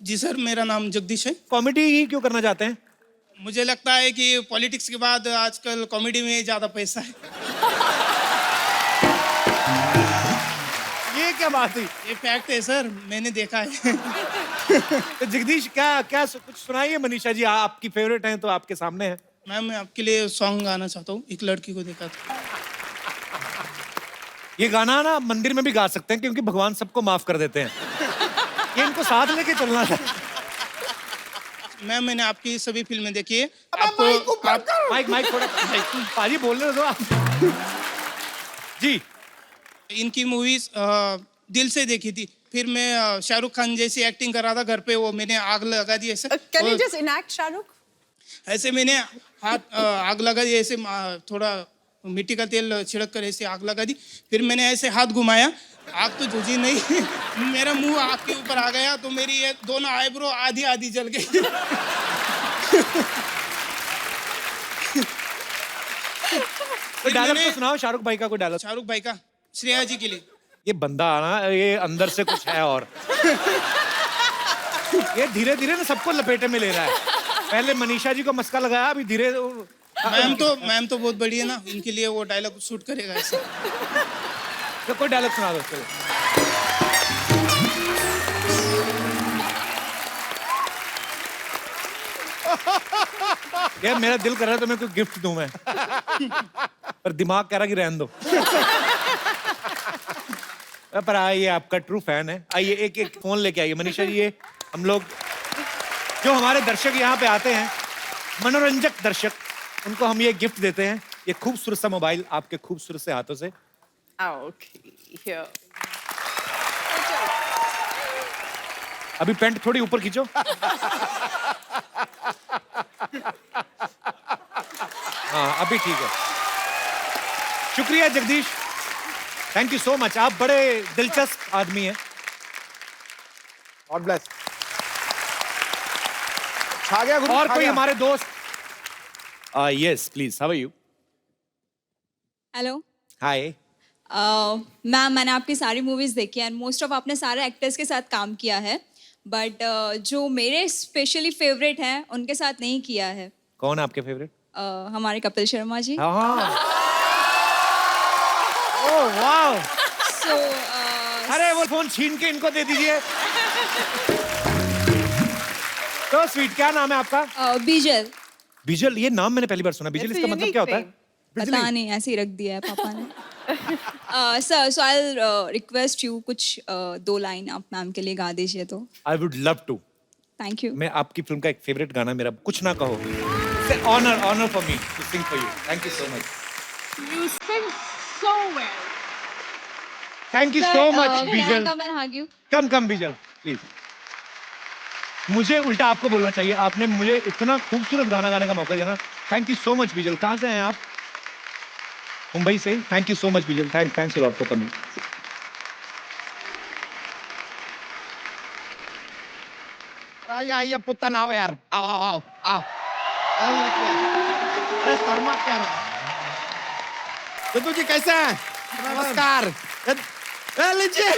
जी सर, मेरा नाम जगदीश है। कॉमेडी ही क्यों करना चाहते हैं? मुझे लगता है कि पॉलिटिक्स के बाद आजकल कॉमेडी में ज्यादा पैसा है। ये क्या बात है? ये फैक्ट है सर, मैंने देखा है। तो जगदीश क्या क्या कुछ सुनाइए। मनीषा जी आपकी फेवरेट हैं तो आपके सामने है। मैम मैं आपके लिए सॉन्ग गाना चाहता हूँ, एक लड़की को देखा था। ये गाना ना मंदिर में भी गा सकते हैं, क्योंकि भगवान सबको माफ कर देते हैं। ये इनको साथ लेके चलना था। मैम मैंने आपकी सभी फिल्में देखी है। माइक थोड़ा पाजी बोलने दो आप। जी इनकी मूवीज दिल से देखी थी। फिर मैं शाहरुख खान जैसी एक्टिंग कर रहा था घर पे, वो मैंने आग लगा दी ऐसे। Can you just enact Shahrukh? ऐसे मैंने हाथ आग लगा दी ऐसे, थोड़ा मिट्टी का तेल छिड़क कर ऐसे आग लगा दी। फिर मैंने ऐसे हाथ घुमाया, आग तो जूझी नहीं। मेरा मुंह आग के ऊपर आ गया, तो मेरी ये दोनों आईब्रो आधी आधी जल गई। कोई डायलॉग तो सुनाओ शाहरुख भाई का, कोई डायलॉग। शाहरुख भाई का श्रेया जी के लिए। ये बंदा ना, ये अंदर से कुछ है और ये धीरे धीरे ना सबको लपेटे में ले रहा है। पहले मनीषा जी को मस्का लगाया, अभी धीरे मैम तो बहुत बड़ी है ना, इनके लिए वो डायलॉग शूट करेगा ऐसे। तो कोई डायलॉग सुना दो। चलो यार मेरा दिल कर रहा है तो मैं कोई गिफ्ट दूं मैं, पर दिमाग कह रहा कि रहने दो। पर आइए, आपका ट्रू फैन है। आइए एक एक फोन लेके आइए मनीषा जी। ये हम लोग जो हमारे दर्शक यहाँ पे आते हैं, मनोरंजक दर्शक, उनको हम ये गिफ्ट देते हैं, ये खूबसूरत सा मोबाइल आपके खूबसूरत से हाथों से। अभी पैंट थोड़ी ऊपर खींचो। हाँ अभी ठीक है। शुक्रिया Jagdish, thank you so much. आप बड़े दिलचस्प आदमी हैं। God bless. छा गया गुरु, और छा कोई गया। हमारे दोस्त? Yes please, how are you? Hello hi. Ma'am, मैंने आपकी सारी मूवीज़ देखी है, मोस्ट ऑफ आपने सारे एक्टर्स के साथ काम किया है, बट जो मेरे स्पेशली फेवरेट हैं उनके साथ नहीं किया है। कौन है आपके फेवरेट? हमारे कपिल शर्मा जी। हाँ। ओह वाह। सो अरे वो फोन छीन के इनको दे दीजिए। तो स्वीट, क्या नाम है आपका? बीजल। बीजल, ये नाम मैंने पहली बार सुना। बीजल इसका मतलब क्या होता है? पता नहीं, ऐसे ही रख दिया है पापा ने। Sir, so I request you कुछ 2 लाइन आप मैम के लिए गा दीजिए तो। I would love to. Thank you. मैं आपकी फिल्म का एक फेवरेट गाना, मेरा कुछ ना कहो, honour for me to sing for you. Thank you so much. You sing so well. Thank you so much Bijal. Come and hug you. Come Bijal please. मुझे उल्टा आपको बोलना चाहिए, आपने मुझे इतना खूबसूरत गाना गाने का मौका दिया ना। Thank you so much बीजल। कहाँ से हैं आप? मुंबई से। Thank you so much बीजल। Thanks a lot for coming. आइए पुत्तन, आओ यार, आओ आओ आओ आओ। अरे शर्मा क्या रहा? सिद्धू जी कैसे हैं? नमस्कार। ए लीजिए,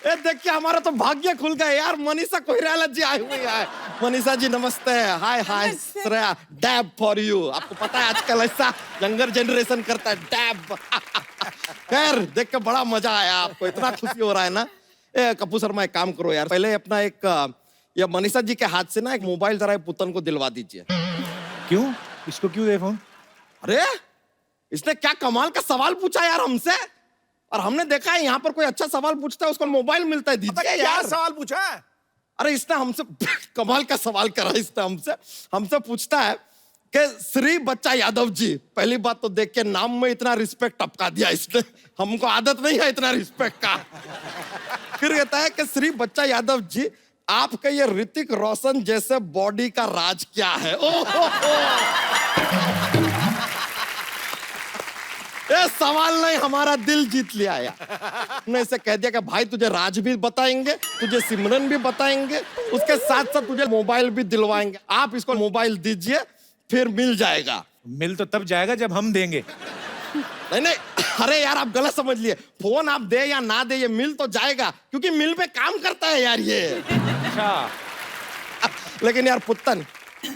ए देखिए हमारा तो भाग्य खुल गया यार, मनीषा कोइराला जी आई हुई है। मनीषा जी नमस्ते। हाय हाय श्रेया, डैब फॉर यू। आपको पता है आजकल ऐसा यंगर जनरेशन करता है, डैब। खैर देख के बड़ा मजा आया, आपको इतना खुशी हो रहा है ना। ए कपूर शर्मा, एक काम करो यार, पहले अपना एक ये मनीषा जी के हाथ से ना एक मोबाइल जरा पुतन को दिलवा दीजिए। क्यों? इसको क्यों दे फोन? अरे इसने क्या कमाल का सवाल पूछा यार हमसे, और हमने देखा है यहाँ पर कोई अच्छा सवाल पूछता है उसको मोबाइल मिलता है। दीजिए यार। सवाल पूछा है? अरे इसने हमसे कमाल का सवाल करा। इसने हमसे पूछता है कि श्री बच्चा यादव जी, पहली बात तो देख के नाम में इतना रिस्पेक्ट टपका दिया इसने, हमको आदत नहीं है इतना रिस्पेक्ट का। फिर कहता है कि श्री बच्चा यादव जी, आपका ये ऋतिक रोशन जैसे बॉडी का राज क्या है? ये सवाल नहीं, हमारा दिल जीत लिया यार। हमने इसे कह दिया कि भाई तुझे राज भी बताएंगे, तुझे सिमरन भी बताएंगे, उसके साथ साथ तुझे मोबाइल भी दिलवाएंगे। आप इसको मोबाइल दीजिए, फिर मिल जाएगा। मिल तो तब जाएगा जब हम देंगे। नहीं, अरे यार आप गलत समझ लिए। फोन आप दे या ना दे, ये मिल तो जाएगा, क्योंकि मिल पे काम करता है यार ये। अच्छा। लेकिन यार पुत्तन,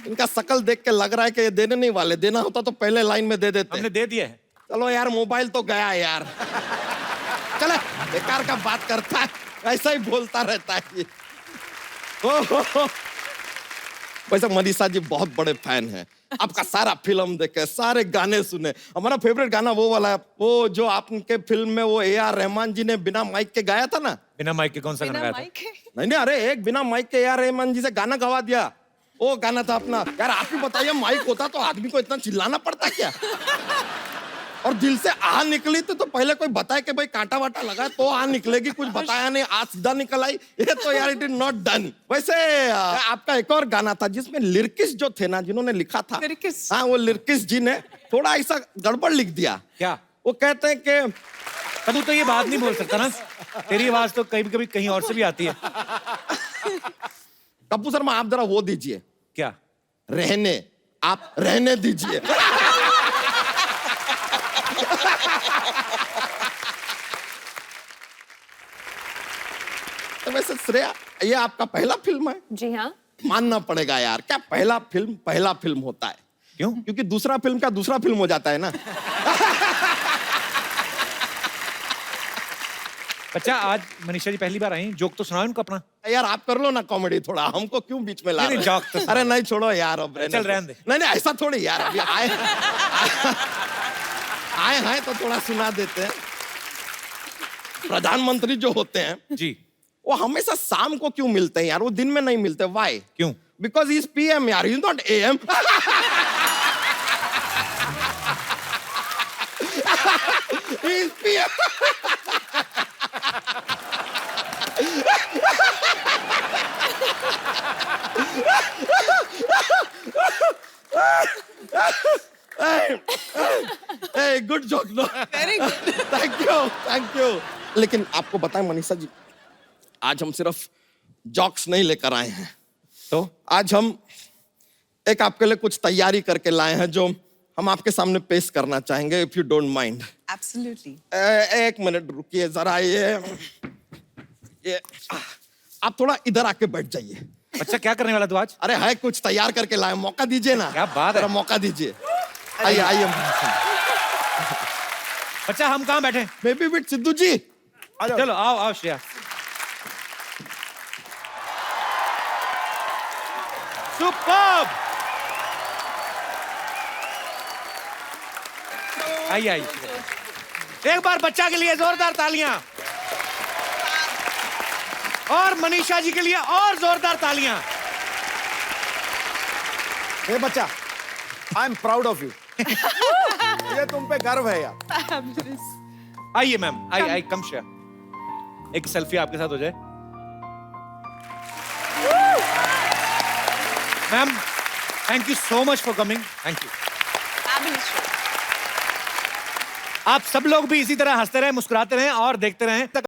इनका शकल देख के लग रहा है कि ये देने नहीं वाले। देना होता तो पहले लाइन में दे देते। हमने दे दिया है। चलो यार, मोबाइल तो गया यार। चले, बेकार का बात करता है, ऐसा ही बोलता रहता है ये। वैसे मनीषा जी बहुत बड़े फैन हैं, आपका सारा फिल्म देखे, सारे गाने सुने। हमारा फेवरेट गाना वो वाला है, वो जो आपके फिल्म में वो A.R. रहमान जी ने बिना माइक के गाया था ना। बिना माइक के कौन सा गाना गाया था? नहीं, अरे एक बिना माइक के A.R. रहमान जी से गाना गवा दिया, वो गाना था अपना। यार आप ही बताइए, माइक होता तो आदमी को इतना चिल्लाना पड़ता क्या? और दिल से आ निकली तो पहले कोई बताए कि भाई कांटा वाटा लगा तो आ निकलेगी, कुछ बताया नहीं, आ सीधा निकल आई। ये तो यार इट इज नॉट डन। वैसे आपका एक और गाना था जिसमें लिरिक्स जो थे ना, जिन्होंने लिखा था, हाँ वो लिरिक्स जी ने थोड़ा ऐसा गड़बड़ लिख दिया। क्या? वो कहते हैं कि तू तो ये बात नहीं बोल सकता ना, तेरी आवाज तो कभी कहीं और से भी आती है। कपूर शर्मा, आप जरा वो दीजिए। क्या? रहने, आप रहने दीजिए। तो वैसे श्रेया, ये आपका पहला फिल्म है? जी हाँ। मानना पड़ेगा यार, क्या पहला फिल्म होता है? क्यों? क्योंकि दूसरा फिल्म का दूसरा फिल्म हो जाता है ना। बच्चा, आज मनीषा जी पहली बार आई, जोक तो सुनाओ इनको अपना। यार आप कर लो ना कॉमेडी थोड़ा, हमको क्यों बीच में ला नहीं, रहे जोक तो हो? अरे नहीं छोड़ो यार, अब चल रहने दे। नहीं ऐसा थोड़ी यार, अभी आए हैं तो थोड़ा सुना देते हैं। प्रधानमंत्री जो होते हैं जी, वो हमेशा शाम को क्यों मिलते हैं यार? वो दिन में नहीं मिलते, व्हाई? क्यों? बिकॉज ही इज पीएम यार, he is not AM. He is PM. Good joke no, very good, thank you. लेकिन आपको बताएं मनीषा जी, आज हम सिर्फ जॉक्स नहीं लेकर आए हैं, तो आज हम एक आपके लिए कुछ तैयारी करके लाए हैं जो हम आपके सामने पेश करना चाहेंगे, if you don't mind. Absolutely. एक मिनट रुकिए जरा, ये आप थोड़ा इधर आके बैठ जाइए। अच्छा, क्या करने वाला तू आज? अरे है कुछ तैयार करके लाए, मौका दीजिए ना। क्या बात है, मौका दीजिए। आइए बच्चा, हम कहाँ बैठे? बेबी विद सिद्धू जी, चलो आओ श्रेया। सुपर्ब! आइए। एक बार बच्चा के लिए जोरदार तालियां, और मनीषा जी के लिए और जोरदार तालियां। हे बच्चा, I am proud of you. ये तुम पे गर्व है यार। आइए मैम, आई कम श्रेया, एक सेल्फी आपके साथ हो जाए। Ma'am, thank you so much for coming, thank you. आप सब लोग भी इसी तरह हंसते रहें, मुस्कुराते रहें और देखते रहें।